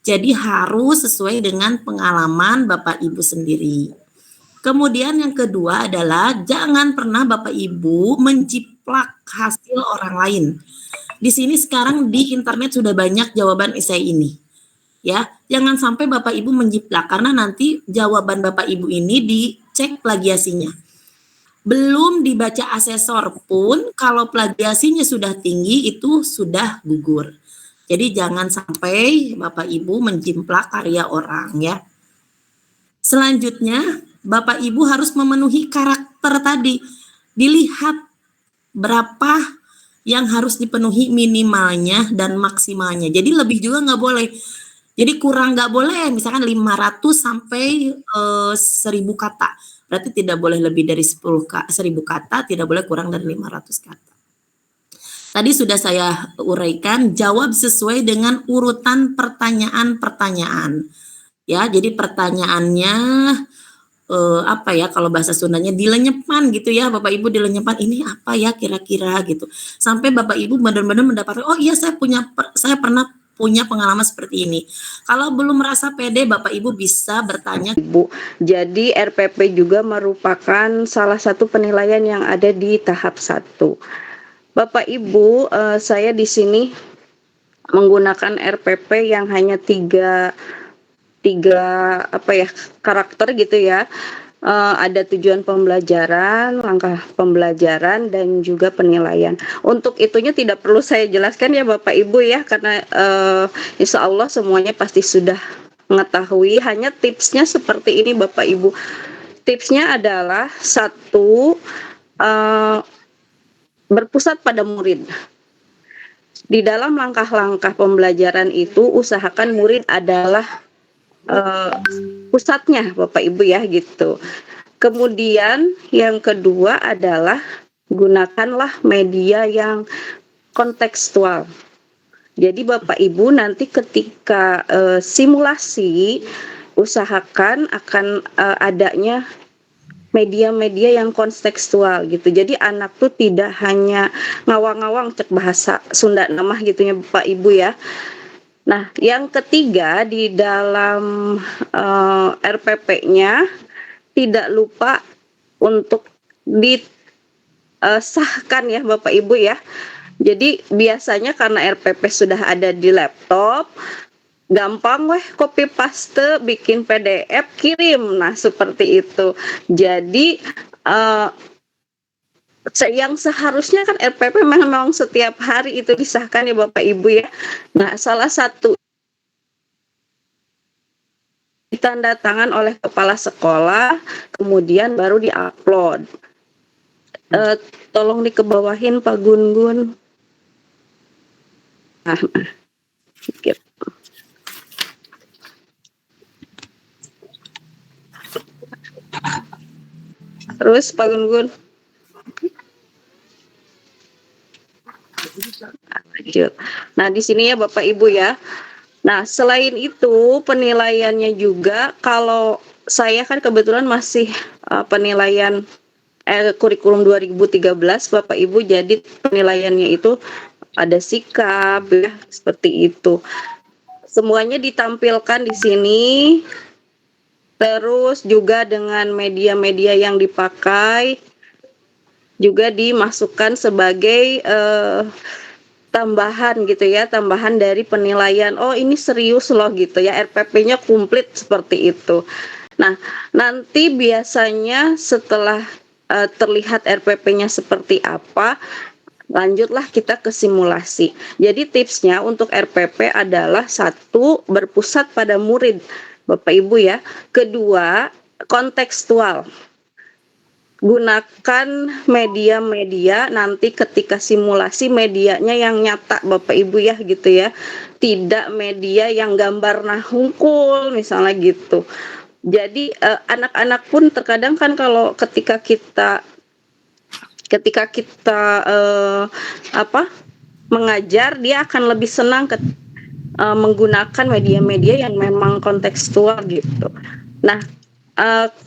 Jadi harus sesuai dengan pengalaman Bapak Ibu sendiri. Kemudian yang kedua adalah jangan pernah Bapak Ibu menjiplak hasil orang lain. di sini sekarang di internet sudah banyak jawaban esai ini. Ya, jangan sampai Bapak Ibu menjiplak karena nanti jawaban Bapak Ibu ini dicek plagiasinya. Belum dibaca asesor pun kalau plagiasinya sudah tinggi itu sudah gugur. Jadi jangan sampai Bapak Ibu menjimplak karya orang ya. Selanjutnya Bapak Ibu harus memenuhi karakter tadi. Dilihat berapa yang harus dipenuhi minimalnya dan maksimalnya. Jadi lebih juga nggak boleh. Jadi kurang nggak boleh, misalkan 500 sampai 1000 kata. Berarti tidak boleh lebih dari 1000 kata, tidak boleh kurang dari 500 kata. Tadi sudah saya uraikan, jawab sesuai dengan urutan pertanyaan-pertanyaan. Ya, jadi pertanyaannya apa ya kalau bahasa Sundanya dilenyepan gitu ya, Bapak Ibu dilenyepan ini apa ya kira-kira gitu. Sampai Bapak Ibu benar-benar mendapatkan, oh iya saya pernah punya pengalaman seperti ini. Kalau belum merasa pede, Bapak Ibu bisa bertanya. Bu, jadi RPP juga merupakan salah satu penilaian yang ada di tahap 1. Bapak Ibu, saya di sini menggunakan RPP yang hanya tiga karakter gitu ya. Ada tujuan pembelajaran, langkah pembelajaran, dan juga penilaian. Untuk itunya tidak perlu saya jelaskan ya Bapak Ibu ya, karena insya Allah semuanya pasti sudah mengetahui. Hanya tipsnya seperti ini Bapak Ibu. Tipsnya adalah 1, berpusat pada murid. Di dalam langkah-langkah pembelajaran itu usahakan murid adalah pusatnya Bapak Ibu ya gitu. Kemudian yang kedua adalah gunakanlah media yang kontekstual. Jadi Bapak Ibu nanti ketika simulasi usahakan akan adanya media-media yang kontekstual gitu. Jadi anak tuh tidak hanya ngawang-ngawang cek bahasa Sunda namah gitu ya Bapak Ibu ya. Nah, yang ketiga di dalam RPP-nya tidak lupa untuk disahkan ya Bapak Ibu ya. Jadi biasanya karena RPP sudah ada di laptop, gampang copy paste, bikin PDF, kirim. Nah, seperti itu. Jadi yang seharusnya kan RPP memang setiap hari itu disahkan ya Bapak Ibu ya. Nah, salah satu ditanda tangan oleh kepala sekolah, kemudian baru diupload. Tolong dikebawahin Pak Gun-Gun. Nah, sedikit. Terus Pak Gun-Gun. Lanjut. Nah, di sini ya Bapak Ibu ya. Nah, selain itu penilaiannya juga, kalau saya kan kebetulan masih penilaian kurikulum 2013 Bapak Ibu, jadi penilaiannya itu ada sikap ya, seperti itu. Semuanya ditampilkan di sini. Terus juga dengan media-media yang dipakai juga dimasukkan sebagai tambahan gitu ya, tambahan dari penilaian. Oh, ini serius loh gitu ya, RPP-nya komplit seperti itu. Nah, nanti biasanya setelah terlihat RPP-nya seperti apa, lanjutlah kita ke simulasi. Jadi tipsnya untuk RPP adalah 1, berpusat pada murid Bapak Ibu ya. Kedua, kontekstual. Gunakan media-media nanti ketika simulasi, medianya yang nyata Bapak Ibu ya gitu ya. Tidak media yang gambar hungkul misalnya gitu. Jadi anak-anak pun terkadang kan kalau ketika kita mengajar, dia akan lebih senang menggunakan media-media yang memang kontekstual gitu. Nah,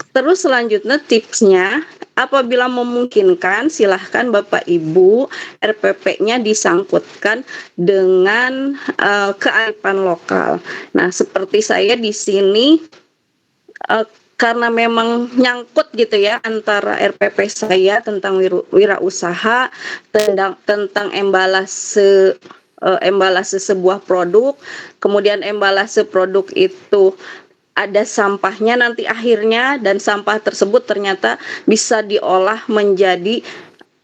terus selanjutnya tipsnya, apabila memungkinkan silahkan Bapak Ibu RPP-nya disangkutkan dengan kearifan lokal. Nah, seperti saya di sini karena memang nyangkut gitu ya antara RPP saya tentang wirausaha, tentang embalase sebuah produk, kemudian embalase produk itu ada sampahnya nanti akhirnya, dan sampah tersebut ternyata bisa diolah menjadi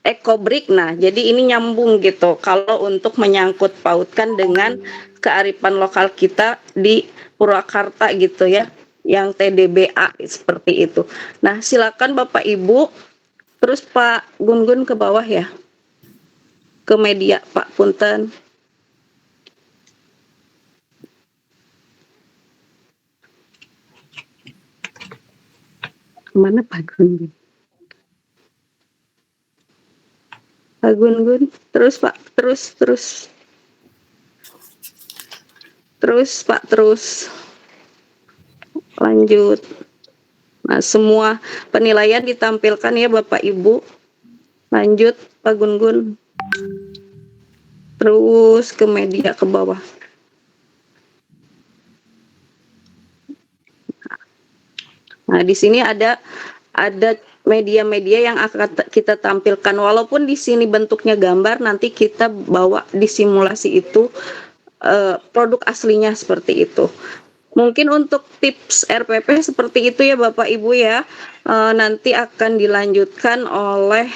ekobrik. Nah, jadi ini nyambung gitu kalau untuk menyangkut pautkan dengan kearifan lokal kita di Purwakarta gitu ya, yang TDBA seperti itu. Nah, silakan Bapak Ibu, terus Pak Gun-Gun ke bawah ya, ke media Pak Punten. Mana Pak Gun-Gun? Pak Gun-Gun, terus Pak, terus Pak, terus lanjut. Nah, semua penilaian ditampilkan ya Bapak Ibu. Lanjut Pak Gun-Gun, terus ke media ke bawah. Nah, di sini ada media-media yang akan kita tampilkan, walaupun di sini bentuknya gambar, nanti kita bawa di simulasi itu produk aslinya seperti itu. Mungkin untuk tips RPP seperti itu ya Bapak Ibu ya. Nanti akan dilanjutkan oleh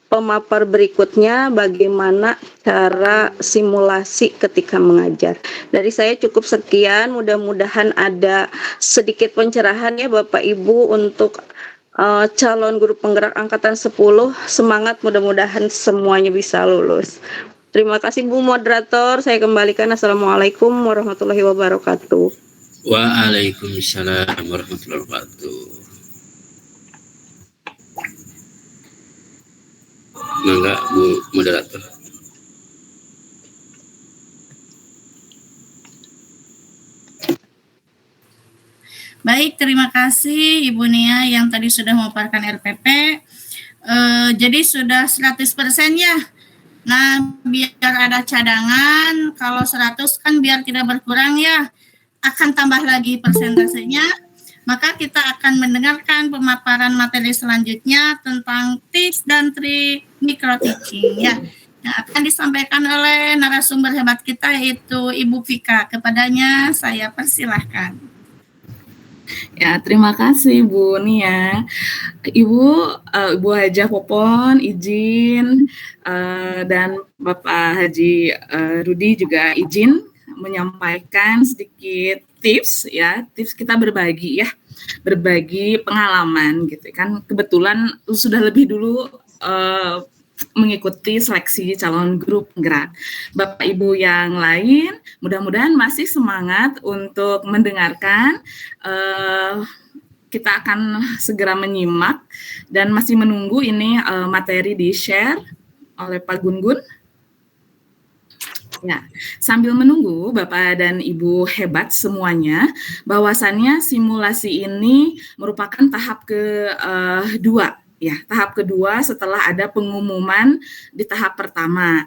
pemapar berikutnya bagaimana cara simulasi ketika mengajar. Dari saya cukup sekian, mudah-mudahan ada sedikit pencerahan ya Bapak Ibu untuk calon guru penggerak angkatan 10. Semangat, mudah-mudahan semuanya bisa lulus. Terima kasih Bu Moderator, saya kembalikan. Assalamualaikum warahmatullahi wabarakatuh. Waalaikumsalam warahmatullahi wabarakatuh. Mangga Bu Moderator. Baik, terima kasih Ibu Nia yang tadi sudah memaparkan RPP. Jadi sudah 100% ya. Nah, biar ada cadangan, kalau 100 kan biar tidak berkurang ya. Akan tambah lagi persentasenya. Maka kita akan mendengarkan pemaparan materi selanjutnya tentang tips dan trik micro teaching ya. Yang akan disampaikan oleh narasumber hebat kita yaitu Ibu Vika. Kepadanya saya persilahkan. Ya, terima kasih Bu Nia. Ibu Hajah Popon izin dan Bapak Haji Rudi juga izin menyampaikan sedikit tips ya. Tips kita berbagi ya, berbagi pengalaman gitu kan. Kebetulan sudah lebih dulu mengikuti seleksi calon guru penggerak. Bapak Ibu yang lain mudah-mudahan masih semangat untuk mendengarkan. Kita akan segera menyimak dan masih menunggu ini materi di-share oleh Pak Gun-Gun. Ya, sambil menunggu Bapak dan Ibu hebat semuanya, bahwasannya simulasi ini merupakan tahap kedua. Ya, tahap kedua setelah ada pengumuman di tahap pertama.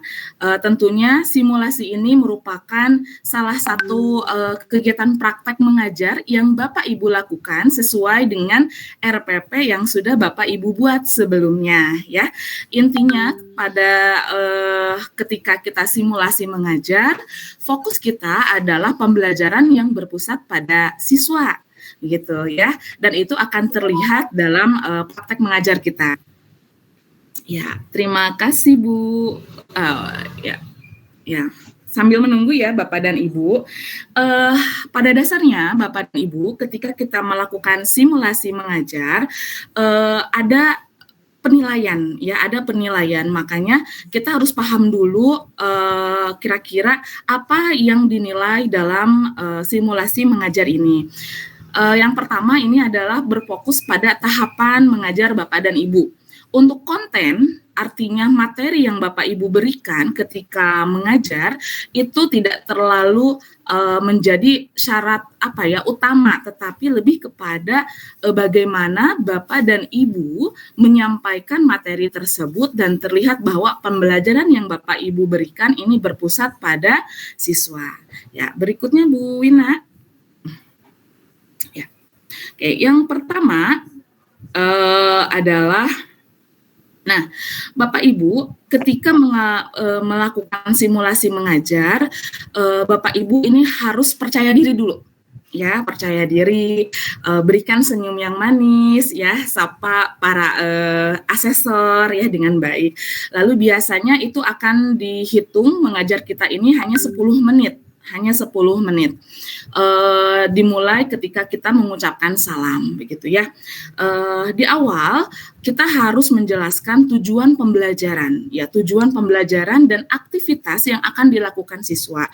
Tentunya simulasi ini merupakan salah satu kegiatan praktek mengajar yang Bapak Ibu lakukan sesuai dengan RPP yang sudah Bapak Ibu buat sebelumnya. Ya, intinya pada ketika kita simulasi mengajar, fokus kita adalah pembelajaran yang berpusat pada siswa. Gitu ya, dan itu akan terlihat dalam praktek mengajar kita. Ya, terima kasih Bu. Ya, sambil menunggu ya Bapak dan Ibu. Pada dasarnya Bapak dan Ibu, ketika kita melakukan simulasi mengajar, ada penilaian ya, ada penilaian. Makanya kita harus paham dulu kira-kira apa yang dinilai dalam simulasi mengajar ini. Yang pertama ini adalah berfokus pada tahapan mengajar Bapak dan Ibu. Untuk konten, artinya materi yang Bapak Ibu berikan ketika mengajar itu tidak terlalu menjadi syarat utama, tetapi lebih kepada bagaimana Bapak dan Ibu menyampaikan materi tersebut dan terlihat bahwa pembelajaran yang Bapak Ibu berikan ini berpusat pada siswa. Ya, berikutnya Bu Wina. Oke, yang pertama adalah, nah, Bapak Ibu, ketika melakukan simulasi mengajar, Bapak Ibu ini harus percaya diri dulu. Ya, percaya diri, berikan senyum yang manis, ya, sapa para asesor ya dengan baik. Lalu biasanya itu akan dihitung mengajar kita ini hanya 10 menit. Hanya 10 menit. Dimulai ketika kita mengucapkan salam, begitu ya. Di awal kita harus menjelaskan tujuan pembelajaran, ya, tujuan pembelajaran dan aktivitas yang akan dilakukan siswa.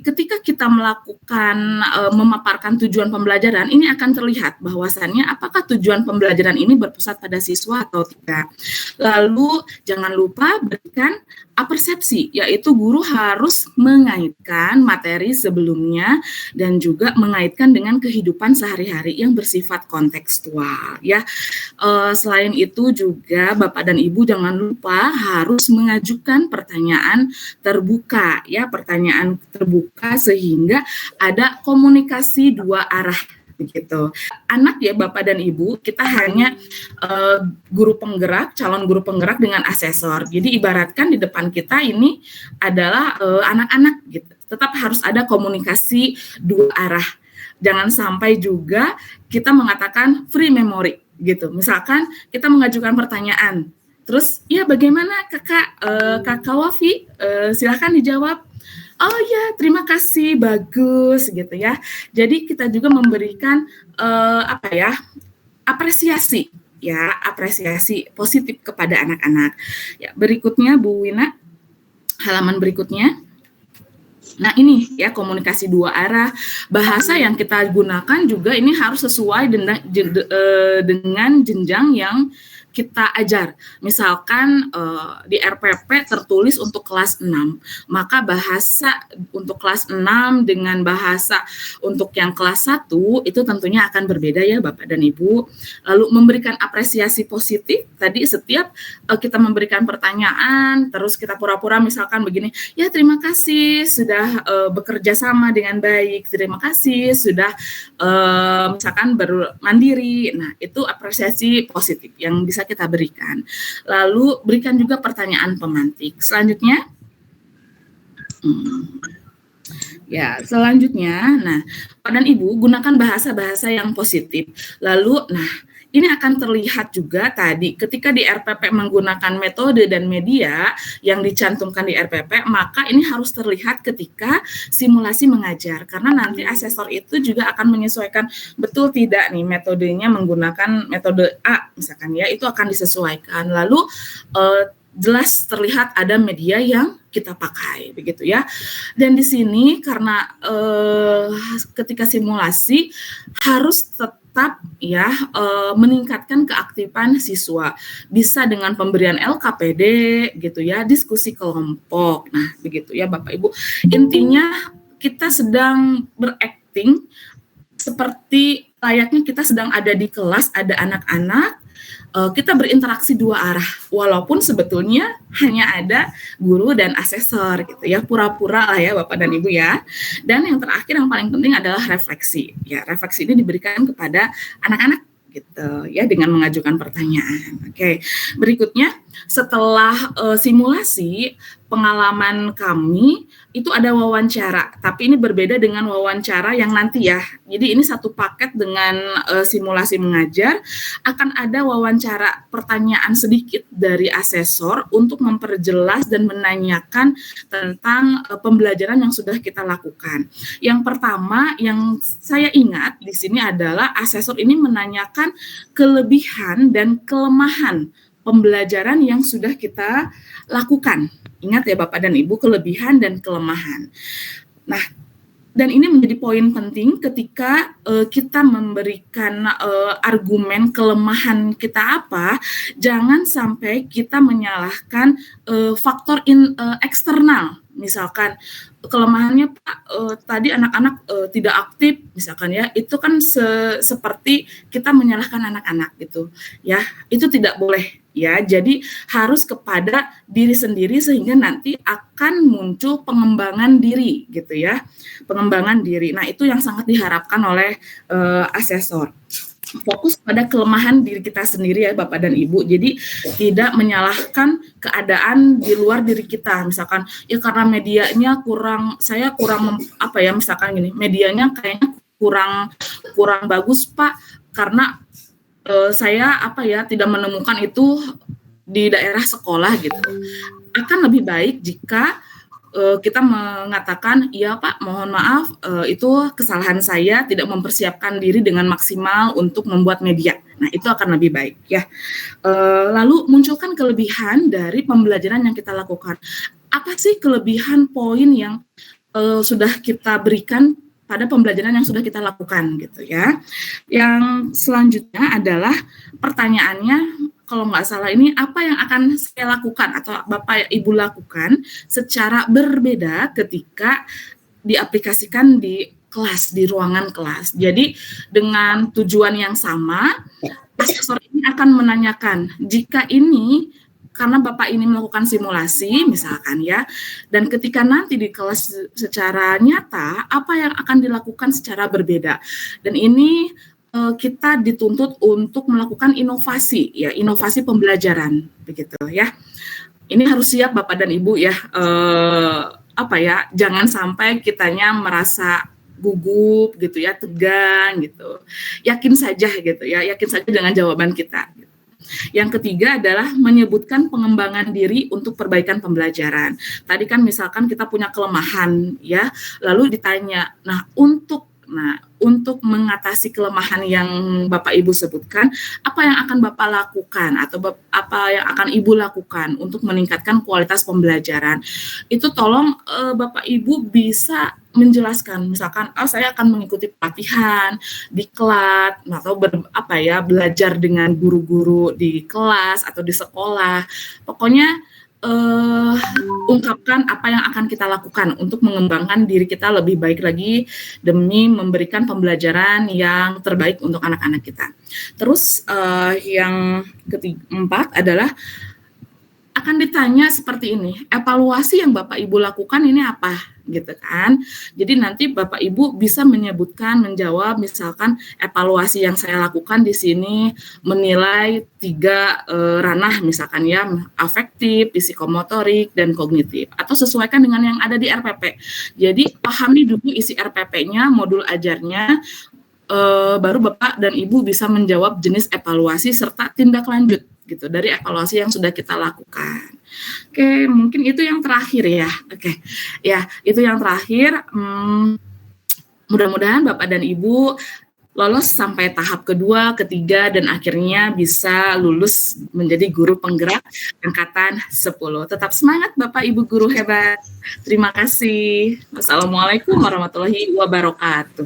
Ketika kita melakukan memaparkan tujuan pembelajaran, ini akan terlihat bahwasannya apakah tujuan pembelajaran ini berpusat pada siswa atau tidak. Lalu jangan lupa berikan apersepsi, yaitu guru harus mengaitkan materi sebelumnya dan juga mengaitkan dengan kehidupan sehari-hari yang bersifat kontekstual, ya. Selain itu juga Bapak dan Ibu jangan lupa harus mengajukan pertanyaan terbuka, ya, pertanyaan terbuka sehingga ada komunikasi dua arah. Begitu. Anak ya Bapak dan Ibu, kita hanya guru penggerak, calon guru penggerak dengan asesor. Jadi ibaratkan di depan kita ini adalah anak-anak gitu. Tetap harus ada komunikasi dua arah. Jangan sampai juga kita mengatakan free memory gitu. Misalkan kita mengajukan pertanyaan, terus ya bagaimana kakak Wafi, silahkan dijawab. Oh ya, terima kasih, bagus gitu ya. Jadi kita juga memberikan apresiasi, ya, apresiasi positif kepada anak-anak. Ya, berikutnya Bu Wina, halaman berikutnya. Nah ini ya komunikasi dua arah, bahasa yang kita gunakan juga ini harus sesuai dengan jenjang yang kita ajar. Misalkan di RPP tertulis untuk kelas 6, maka bahasa untuk kelas 6 dengan bahasa untuk yang kelas 1 itu tentunya akan berbeda ya Bapak dan Ibu. Lalu memberikan apresiasi positif, tadi setiap kita memberikan pertanyaan, terus kita pura-pura misalkan begini, ya terima kasih sudah bekerja sama dengan baik, terima kasih sudah misalkan baru mandiri. Nah itu apresiasi positif yang bisa kita berikan. Lalu berikan juga pertanyaan pemantik. Selanjutnya, ya selanjutnya, nah Pak dan Ibu gunakan bahasa-bahasa yang positif. Lalu, nah ini akan terlihat juga tadi ketika di RPP menggunakan metode dan media yang dicantumkan di RPP, maka ini harus terlihat ketika simulasi mengajar, karena nanti asesor itu juga akan menyesuaikan betul tidak nih metodenya menggunakan metode A misalkan ya, itu akan disesuaikan. Lalu jelas terlihat ada media yang kita pakai begitu ya. Dan di sini karena ketika simulasi harus tetap ya meningkatkan keaktifan siswa, bisa dengan pemberian LKPD gitu ya, diskusi kelompok. Nah begitu ya Bapak Ibu, intinya kita sedang berakting seperti layaknya kita sedang ada di kelas, ada anak-anak, kita berinteraksi dua arah, walaupun sebetulnya hanya ada guru dan asesor gitu ya, pura-pura lah ya Bapak dan Ibu ya. Dan yang terakhir yang paling penting adalah refleksi. Ya, refleksi ini diberikan kepada anak-anak gitu ya dengan mengajukan pertanyaan. Oke, berikutnya setelah simulasi pengalaman kami itu ada wawancara, tapi ini berbeda dengan wawancara yang nanti ya. Jadi ini satu paket dengan simulasi mengajar, akan ada wawancara pertanyaan sedikit dari asesor untuk memperjelas dan menanyakan tentang pembelajaran yang sudah kita lakukan. Yang pertama yang saya ingat di sini adalah asesor ini menanyakan kelebihan dan kelemahan pembelajaran yang sudah kita lakukan. Ingat ya Bapak dan Ibu, kelebihan dan kelemahan. Nah, dan ini menjadi poin penting ketika kita memberikan argumen kelemahan kita apa, jangan sampai kita menyalahkan faktor eksternal misalkan kelemahannya Pak, tadi anak-anak tidak aktif misalkan ya, itu kan seperti kita menyalahkan anak-anak gitu ya, itu tidak boleh ya. Jadi harus kepada diri sendiri sehingga nanti akan muncul pengembangan diri gitu ya, pengembangan diri. Nah itu yang sangat diharapkan oleh asesor. Fokus pada kelemahan diri kita sendiri ya Bapak dan Ibu. Jadi tidak menyalahkan keadaan di luar diri kita. Misalkan ya karena medianya kurang, saya kurang apa ya, misalkan gini, medianya kayaknya kurang bagus Pak, karena saya apa ya tidak menemukan itu di daerah sekolah gitu. Akan lebih baik jika kita mengatakan, iya Pak, mohon maaf, itu kesalahan saya tidak mempersiapkan diri dengan maksimal untuk membuat media. Nah, itu akan lebih baik ya. Lalu munculkan kelebihan dari pembelajaran yang kita lakukan. Apa sih kelebihan poin yang sudah kita berikan pada pembelajaran yang sudah kita lakukan gitu ya. Yang selanjutnya adalah pertanyaannya, kalau nggak salah ini, apa yang akan saya lakukan atau Bapak Ibu lakukan secara berbeda ketika diaplikasikan di kelas, di ruangan kelas. Jadi dengan tujuan yang sama, asesor ini akan menanyakan, jika ini karena Bapak ini melakukan simulasi misalkan ya, dan ketika nanti di kelas secara nyata, apa yang akan dilakukan secara berbeda. Dan ini kita dituntut untuk melakukan inovasi ya, inovasi pembelajaran begitu ya. Ini harus siap Bapak dan Ibu ya, apa ya, jangan sampai kitanya merasa gugup gitu ya, tegang gitu. Yakin saja gitu ya, yakin saja dengan jawaban kita. Yang ketiga adalah menyebutkan pengembangan diri untuk perbaikan pembelajaran. Tadi kan misalkan kita punya kelemahan ya, lalu ditanya, untuk mengatasi kelemahan yang Bapak Ibu sebutkan, apa yang akan Bapak lakukan atau apa yang akan Ibu lakukan untuk meningkatkan kualitas pembelajaran. Itu tolong Bapak Ibu bisa menjelaskan, misalkan saya akan mengikuti pelatihan di kelas atau belajar dengan guru-guru di kelas atau di sekolah. Pokoknya ungkapkan apa yang akan kita lakukan untuk mengembangkan diri kita lebih baik lagi demi memberikan pembelajaran yang terbaik untuk anak-anak kita. Terus yang keempat adalah akan ditanya seperti ini, evaluasi yang Bapak Ibu lakukan ini apa gitu kan. Jadi nanti Bapak Ibu bisa menyebutkan, menjawab misalkan evaluasi yang saya lakukan di sini menilai 3 ranah misalkan ya, afektif, psikomotorik, dan kognitif, atau sesuaikan dengan yang ada di RPP. Jadi pahami dulu isi RPP-nya, modul ajarnya, baru Bapak dan Ibu bisa menjawab jenis evaluasi serta tindak lanjut gitu dari evaluasi yang sudah kita lakukan. Oke, mungkin itu yang terakhir ya. Oke, ya itu yang terakhir. Mudah-mudahan Bapak dan Ibu lolos sampai tahap kedua, ketiga, dan akhirnya bisa lulus menjadi guru penggerak angkatan 10. Tetap semangat Bapak Ibu guru hebat. Terima kasih. Wassalamualaikum warahmatullahi wabarakatuh.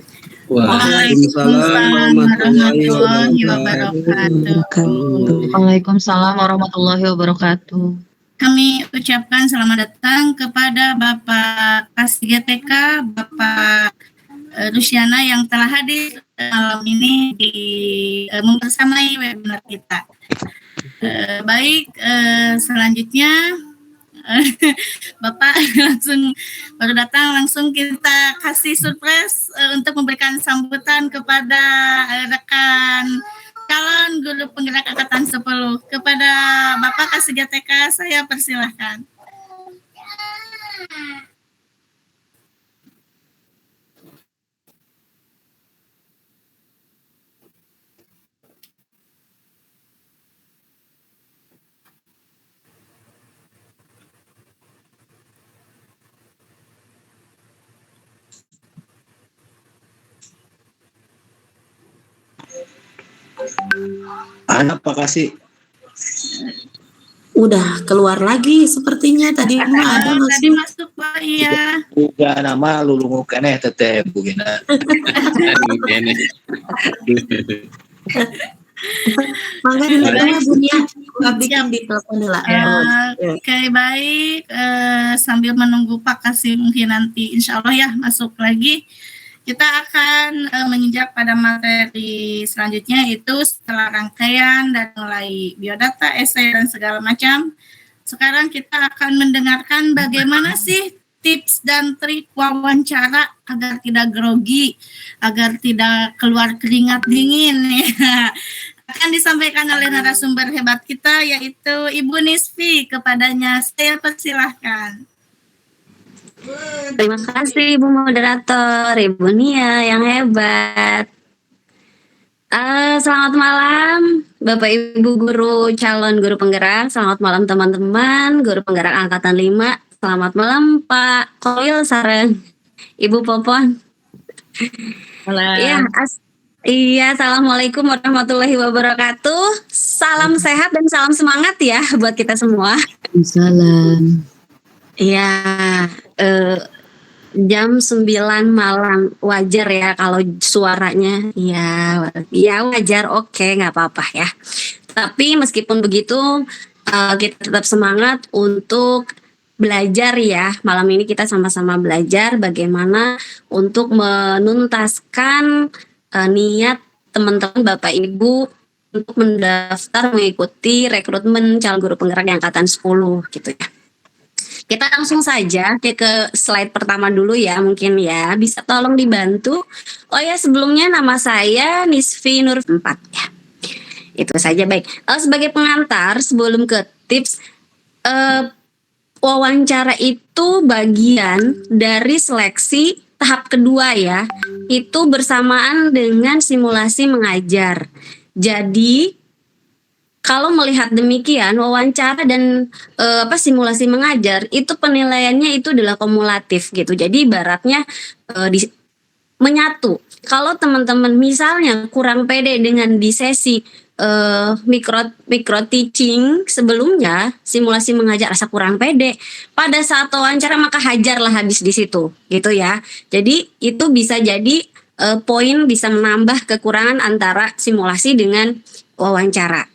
Waalaikumsalam warahmatullahi wabarakatuh. Waalaikumsalam warahmatullahi wabarakatuh. Kami ucapkan selamat datang kepada Bapak Kasih GTK, Bapak Luciana yang telah hadir malam ini di membersamai webinar kita. Baik, selanjutnya Bapak baru datang, langsung kita kasih surprise untuk memberikan sambutan kepada rekan calon guru penggerak angkatan 10. Kepada Bapak Kasih GTK, saya persilahkan. Pak Kasih. Udah keluar lagi sepertinya tadi ada masuk. Tadi masuk Pak, iya. Juga nama lulungu keneh teteh Bu Gina. Mangga dulu Bu Nia. bikin di telepon dulu. Oke, baik. Sambil menunggu Pak Kasim mungkin nanti insya Allah ya masuk lagi. Kita akan menginjak pada materi selanjutnya, itu setelah rangkaian dan mulai biodata, esai, dan segala macam. Sekarang kita akan mendengarkan bagaimana sih tips dan trik wawancara agar tidak grogi, agar tidak keluar keringat dingin ya. Akan disampaikan oleh narasumber hebat kita yaitu Ibu Nisfi. Kepadanya saya persilahkan. Terima kasih Ibu Moderator, Ibu Nia yang hebat. Selamat malam Bapak Ibu guru calon guru penggerak. Selamat malam teman-teman guru penggerak angkatan 5. Selamat malam Pak Koil Sareng, Ibu Popon. Iya, assalamualaikum warahmatullahi wabarakatuh. Salam sehat dan salam semangat ya buat kita semua. Salam. Iya, jam 9 malam wajar ya kalau suaranya. Ya wajar, oke, nggak apa-apa ya. Tapi meskipun begitu kita tetap semangat untuk belajar ya. Malam ini kita sama-sama belajar bagaimana untuk menuntaskan niat teman-teman Bapak Ibu untuk mendaftar mengikuti rekrutmen calon guru penggerak di angkatan 10 gitu ya. Kita langsung saja ke slide pertama dulu ya, mungkin ya. Bisa tolong dibantu. Oh ya, sebelumnya nama saya Nisfi Nur 4 ya. Itu saja, baik. Sebagai pengantar sebelum ke tips, wawancara itu bagian dari seleksi tahap kedua ya. Itu bersamaan dengan simulasi mengajar. Jadi kalau melihat demikian, wawancara dan simulasi mengajar itu penilaiannya itu adalah kumulatif gitu. Jadi ibaratnya menyatu. Kalau teman-teman misalnya kurang pede dengan di sesi micro teaching sebelumnya, simulasi mengajar rasa kurang pede, pada saat wawancara maka hajarlah habis di situ gitu ya. Jadi itu bisa jadi poin bisa menambah kekurangan antara simulasi dengan wawancara.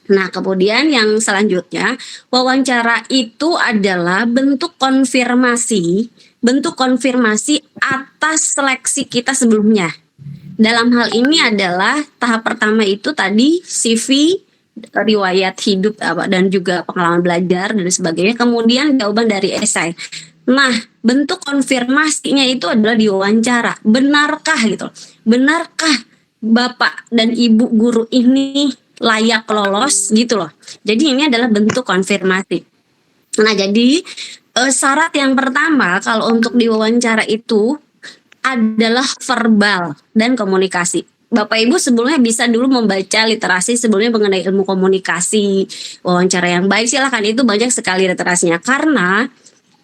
Nah, kemudian yang selanjutnya, wawancara itu adalah bentuk konfirmasi atas seleksi kita sebelumnya. Dalam hal ini adalah tahap pertama itu tadi CV, riwayat hidup dan juga pengalaman belajar dan sebagainya, kemudian jawaban dari esai. Nah, bentuk konfirmasinya itu adalah di wawancara. Benarkah gitu? Benarkah Bapak dan Ibu guru ini layak lolos gitu loh. Jadi ini adalah bentuk konfirmasi. Nah, jadi syarat yang pertama kalau untuk diwawancara itu adalah verbal dan komunikasi. Bapak Ibu sebelumnya bisa dulu membaca literasi sebelumnya mengenai ilmu komunikasi, wawancara yang baik, silahkan, itu banyak sekali literasinya. Karena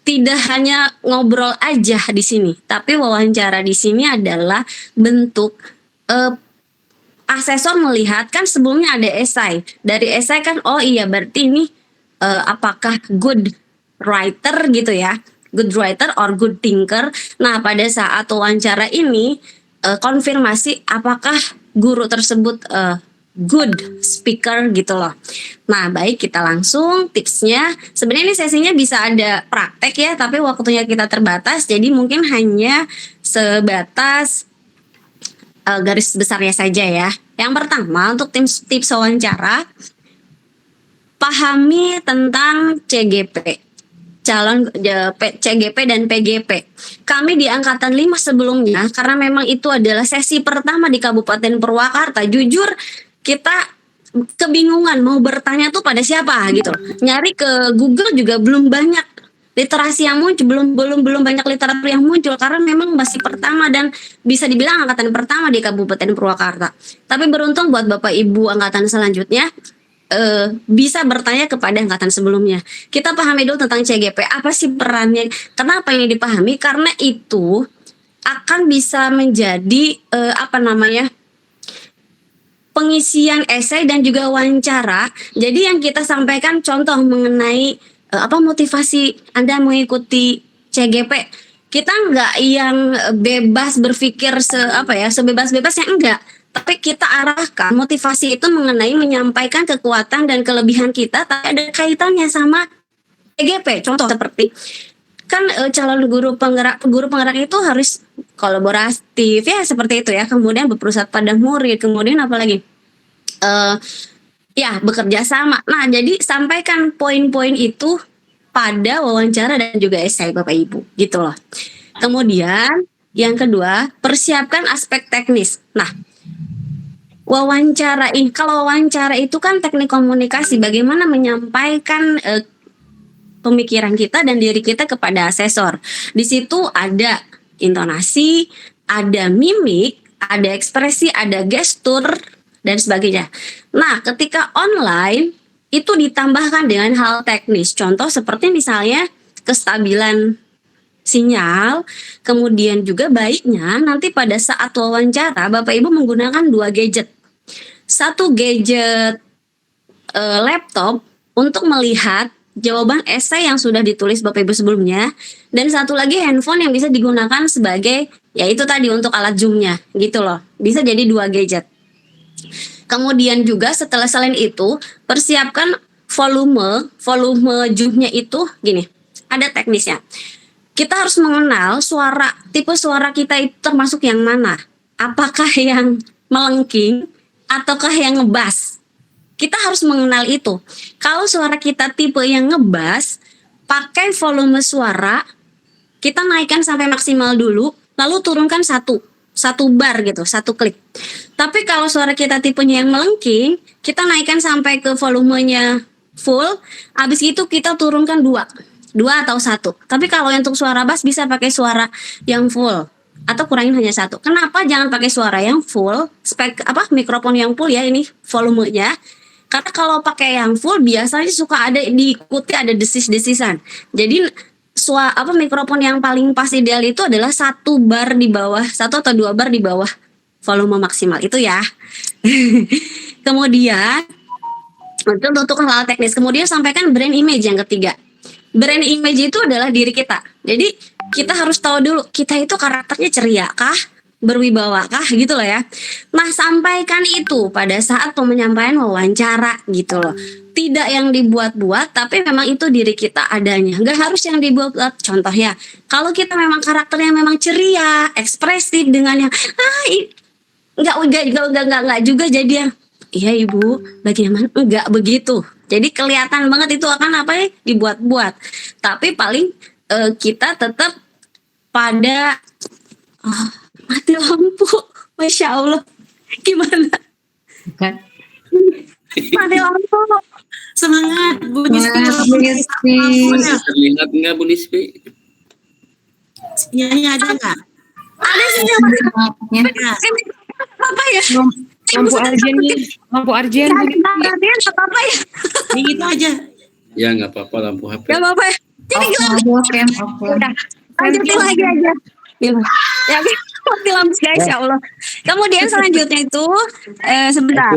tidak hanya ngobrol aja di sini, tapi wawancara di sini adalah bentuk asesor melihat, kan sebelumnya ada esai. Dari esai kan, oh iya berarti ini apakah good writer gitu ya. Good writer or good thinker. Nah, pada saat wawancara ini konfirmasi apakah guru tersebut good speaker gitu loh. Nah, baik, kita langsung tipsnya. Sebenarnya ini sesinya bisa ada praktek ya, tapi waktunya kita terbatas. Jadi mungkin hanya sebatas garis besarnya saja ya. Yang pertama, untuk tips wawancara, pahami tentang CGP, calon CGP dan PGP. Kami di angkatan 5 sebelumnya, karena memang itu adalah sesi pertama di Kabupaten Purwakarta, jujur kita kebingungan mau bertanya tuh pada siapa gitu. Nyari ke Google juga belum banyak literasi yang muncul, belum banyak literatur yang muncul karena memang masih pertama dan bisa dibilang angkatan pertama di Kabupaten Purwakarta. Tapi beruntung buat Bapak Ibu angkatan selanjutnya bisa bertanya kepada angkatan sebelumnya. Kita pahami dulu tentang CGP, apa sih perannya, kenapa ini dipahami, karena itu akan bisa menjadi pengisian esai dan juga wawancara. Jadi yang kita sampaikan contoh mengenai motivasi Anda mengikuti CGP. Kita enggak yang bebas berpikir sebebas-bebasnya, enggak. tapi kita arahkan motivasi itu mengenai menyampaikan kekuatan dan kelebihan kita, tapi ada kaitannya sama PGP. Contoh seperti kan calon guru penggerak itu harus kolaboratif ya, seperti itu ya. Kemudian berpusat pada murid, kemudian apalagi ya bekerja sama. Nah, jadi sampaikan poin-poin itu pada wawancara dan juga esai Bapak Ibu, gitu loh. Kemudian yang kedua, persiapkan aspek teknis. Nah, kalau wawancara itu kan teknik komunikasi, bagaimana menyampaikan pemikiran kita dan diri kita kepada asesor. Di situ ada intonasi, ada mimik, ada ekspresi, ada gestur, dan sebagainya. Nah, ketika online, itu ditambahkan dengan hal teknis. Contoh seperti misalnya kestabilan sinyal, kemudian juga baiknya nanti pada saat wawancara Bapak Ibu menggunakan 2 gadget. Satu gadget laptop untuk melihat jawaban esai yang sudah ditulis Bapak Ibu sebelumnya, dan satu lagi handphone yang bisa digunakan sebagai, ya itu tadi untuk alat zoom-nya gitu loh. Bisa jadi 2 gadget. Kemudian juga selain itu persiapkan volume zoom-nya itu gini, ada teknisnya. Kita harus mengenal tipe suara kita itu termasuk yang mana. Apakah yang melengking ataukah yang ngebas? Kita harus mengenal itu. Kalau suara kita tipe yang ngebas, pakai volume suara, kita naikkan sampai maksimal dulu, lalu turunkan satu bar gitu, 1 klik. Tapi kalau suara kita tipenya yang melengking, kita naikkan sampai ke volumenya full, habis itu kita turunkan 2 atau 1. Tapi kalau untuk suara bass bisa pakai suara yang full atau kurangin hanya 1. Kenapa jangan pakai suara yang full, mikrofon yang full ya, ini volumenya. Karena kalau pakai yang full biasanya suka diikuti ada desis-desisan. Jadi mikrofon yang paling pas ideal itu adalah 1 bar di bawah, 1 atau 2 bar di bawah volume maksimal itu ya. Kemudian untuk hal teknis, kemudian sampaikan brand image yang ketiga. Brand image itu adalah diri kita. Jadi kita harus tahu dulu kita itu karakternya ceria kah, berwibawa kah gitu loh ya. Nah, sampaikan itu pada saat penyampaian wawancara gitu loh. Tidak yang dibuat-buat, tapi memang itu diri kita adanya. Nggak harus yang dibuat-buat. Contoh ya, kalau kita memang karakternya memang ceria, ekspresif dengan yang nggak juga jadi yang iya Ibu, bagaimana? Enggak begitu. Jadi kelihatan banget itu akan dibuat-buat. Tapi paling kita tetap pada mati lampu. Masya Allah. Gimana? Bukan. Mati lampu. Semangat Bu Nispi. Terlihat enggak Bu Nispi? Sinyalnya ada enggak? Ada sinyalnya. Apa ya? Lampu arjen nih, lampu arjen. Apa ya? Ini gitu aja. Ya nggak apa-apa, lampu HP. Gak apa-apa ya. Jadi udah. Lanjutin lagi aja. Ya, mati lampu guys, ya Allah. Kemudian selanjutnya itu sebentar.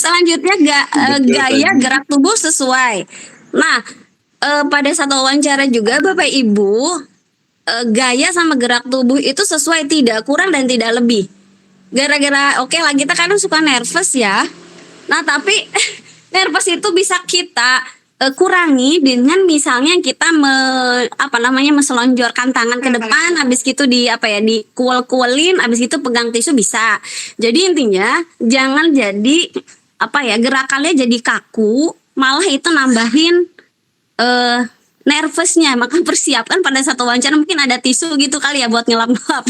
Selanjutnya gaya gerak tubuh sesuai. Nah, pada saat wawancara juga Bapak Ibu, gaya sama gerak tubuh itu sesuai, tidak kurang dan tidak lebih. Gara-gara lah kita kadang suka nervous ya. Nah, tapi nervous itu bisa kita kurangi dengan misalnya kita meselonjorkan tangan ke depan, habis gitu dikuel-kuelin, habis itu pegang tisu bisa. Jadi intinya jangan jadi gerakannya jadi kaku, malah itu nambahin nervousnya. Maka persiapkan pada satu wawancara mungkin ada tisu gitu kali ya buat ngelap-ngelap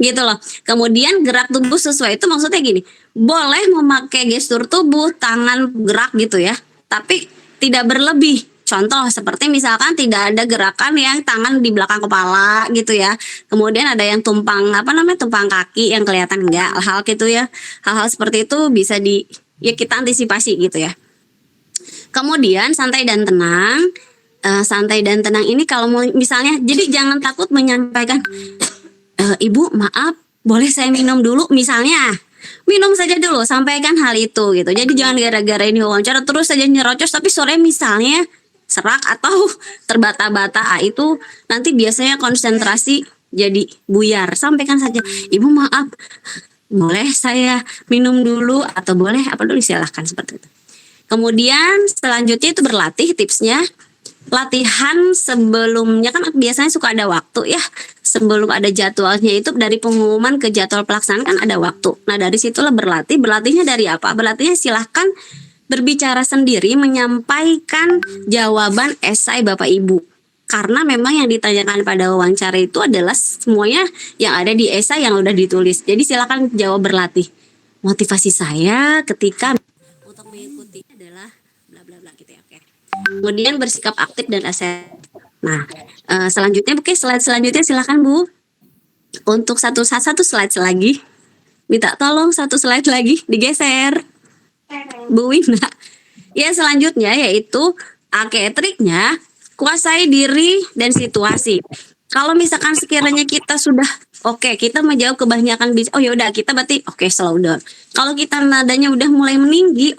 gitu loh. Kemudian gerak tubuh sesuai itu maksudnya gini, boleh memakai gestur tubuh, tangan gerak gitu ya, tapi tidak berlebih. Contoh seperti misalkan tidak ada gerakan yang tangan di belakang kepala gitu ya. Kemudian ada yang tumpang tumpang kaki yang kelihatan enggak, hal gitu ya. Hal-hal seperti itu bisa kita antisipasi gitu ya. Kemudian santai dan tenang. Santai dan tenang ini kalau mau misalnya, jadi jangan takut menyampaikan, Ibu maaf boleh saya minum dulu misalnya. Minum saja dulu, sampaikan hal itu gitu. Jadi jangan gara-gara ini wawancara terus saja nyerocos tapi sore misalnya serak atau terbata-bata, itu nanti biasanya konsentrasi jadi buyar. Sampaikan saja, Ibu maaf, boleh saya minum dulu atau boleh apa dulu, silahkan seperti itu. Kemudian selanjutnya itu berlatih, tipsnya latihan sebelumnya kan biasanya suka ada waktu ya, sebelum ada jadwalnya itu dari pengumuman ke jadwal pelaksanaan kan ada waktu. Nah dari situlah berlatihnya dari apa? Berlatihnya silahkan berbicara sendiri, menyampaikan jawaban esai Bapak Ibu. Karena memang yang ditanyakan pada wawancara itu adalah semuanya yang ada di esai yang udah ditulis. Jadi silakan jawab berlatih. Motivasi saya ketika untuk mengikuti adalah bla bla bla gitu ya. Oke. Kemudian bersikap aktif dan asertif. Nah, selanjutnya slide selanjutnya silakan Bu. Untuk satu slide lagi. Minta tolong satu slide lagi digeser. Bu Wina. Ya, selanjutnya yaitu triknya kuasai diri dan situasi. Kalau misalkan sekiranya kita sudah kita menjawab kebanyakan oh yaudah kita berarti slow down. Kalau kita nadanya udah mulai meninggi,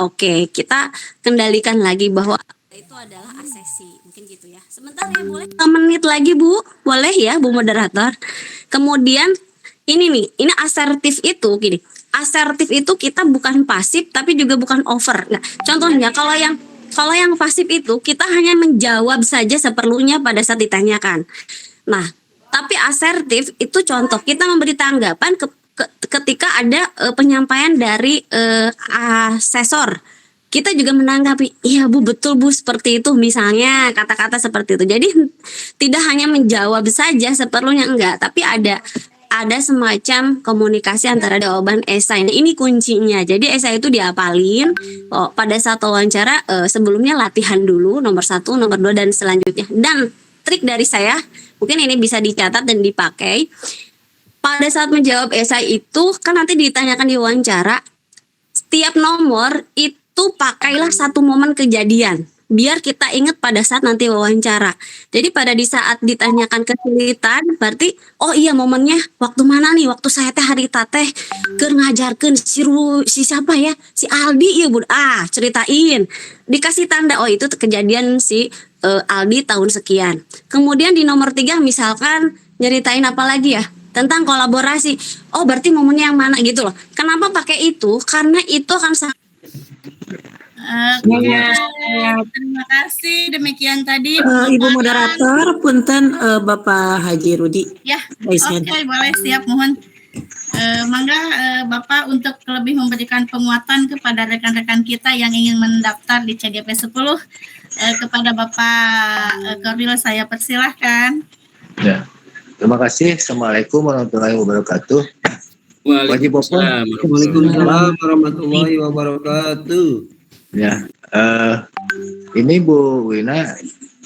kita kendalikan lagi bahwa itu adalah asesi, mungkin gitu ya. Sebentar ya, boleh 5 menit lagi Bu, boleh ya Bu moderator. Kemudian ini asertif itu gini. Asertif itu kita bukan pasif tapi juga bukan over. Nah, contohnya kalau yang pasif itu kita hanya menjawab saja seperlunya pada saat ditanyakan. Nah, tapi asertif itu contoh kita memberi tanggapan ketika ada penyampaian dari asesor. Kita juga menanggapi, iya Bu, betul Bu, seperti itu misalnya kata-kata seperti itu. Jadi tidak hanya menjawab saja seperlunya, enggak, tapi ada semacam komunikasi antara jawaban esai. Nah, ini kuncinya. Jadi esai itu diapalin pada saat wawancara, sebelumnya latihan dulu nomor 1, nomor 2 dan selanjutnya. Dan trik dari saya, mungkin ini bisa dicatat dan dipakai. Pada saat menjawab esai itu kan nanti ditanyakan di wawancara, setiap nomor itu pakailah satu momen kejadian. Biar kita ingat pada saat nanti wawancara. Jadi pada di saat ditanyakan kesulitan, berarti oh iya momennya waktu mana nih? Waktu saya hari tateh keur ngajarkeun si siapa ya? Si Aldi ya Bu. Ceritain. Dikasih tanda, oh itu kejadian si Aldi tahun sekian. Kemudian di nomor 3 misalkan nyeritain apa lagi ya? Tentang kolaborasi. Oh berarti momennya yang mana gitu loh. Kenapa pakai itu? Karena itu akan terima kasih. Demikian tadi Ibu moderator, punten Bapak Haji Rudi. Ya, boleh, siap, mohon. Mangga Bapak untuk lebih memberikan penguatan kepada rekan-rekan kita yang ingin mendaftar di CGP 10, kepada Bapak Korwil saya persilahkan. Ya, terima kasih. Assalamualaikum warahmatullahi wabarakatuh. Waalaikumsalam warahmatullahi wabarakatuh. Ya, ini Bu Wina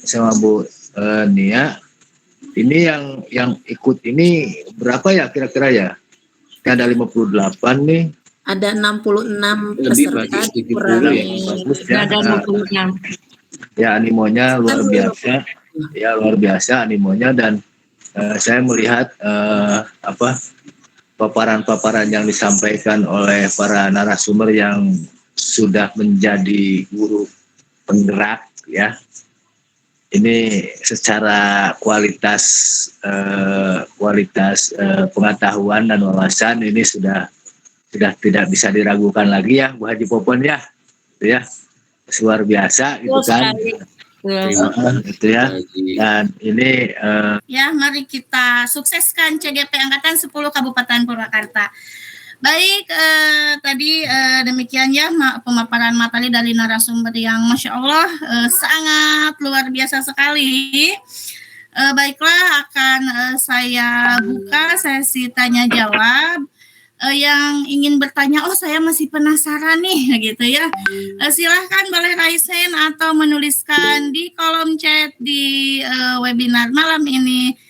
sama Bu Nia, ini yang ikut ini berapa ya kira-kira ya? Ada 58 nih. Ada 66 peserta dikurangi. Ada 66. Ya, animonya luar biasa. Ya, luar biasa animonya, dan saya melihat paparan-paparan yang disampaikan oleh para narasumber yang sudah menjadi guru penggerak ya. Ini secara kualitas pengetahuan dan wawasan ini sudah tidak bisa diragukan lagi ya Bu Haji Popon ya. Itu ya. Luar biasa gitu kan. Itu ya. Dan ini ya, mari kita sukseskan CGP Angkatan 10 Kabupaten Purwakarta. Baik, tadi demikian ya pemaparan materi dari narasumber yang Masya Allah sangat luar biasa sekali. Baiklah, akan saya buka sesi tanya jawab. Yang ingin bertanya, oh saya masih penasaran nih gitu ya. Silahkan boleh raise hand atau menuliskan di kolom chat di webinar malam ini.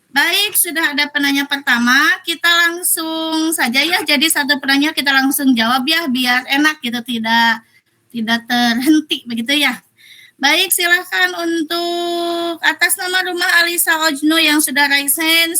Baik, sudah ada penanya pertama, kita langsung saja ya. Jadi satu penanya kita langsung jawab ya, biar enak gitu, tidak terhenti begitu ya. Baik, silahkan untuk atas nama rumah Alisa Ojno yang sudah raise hand.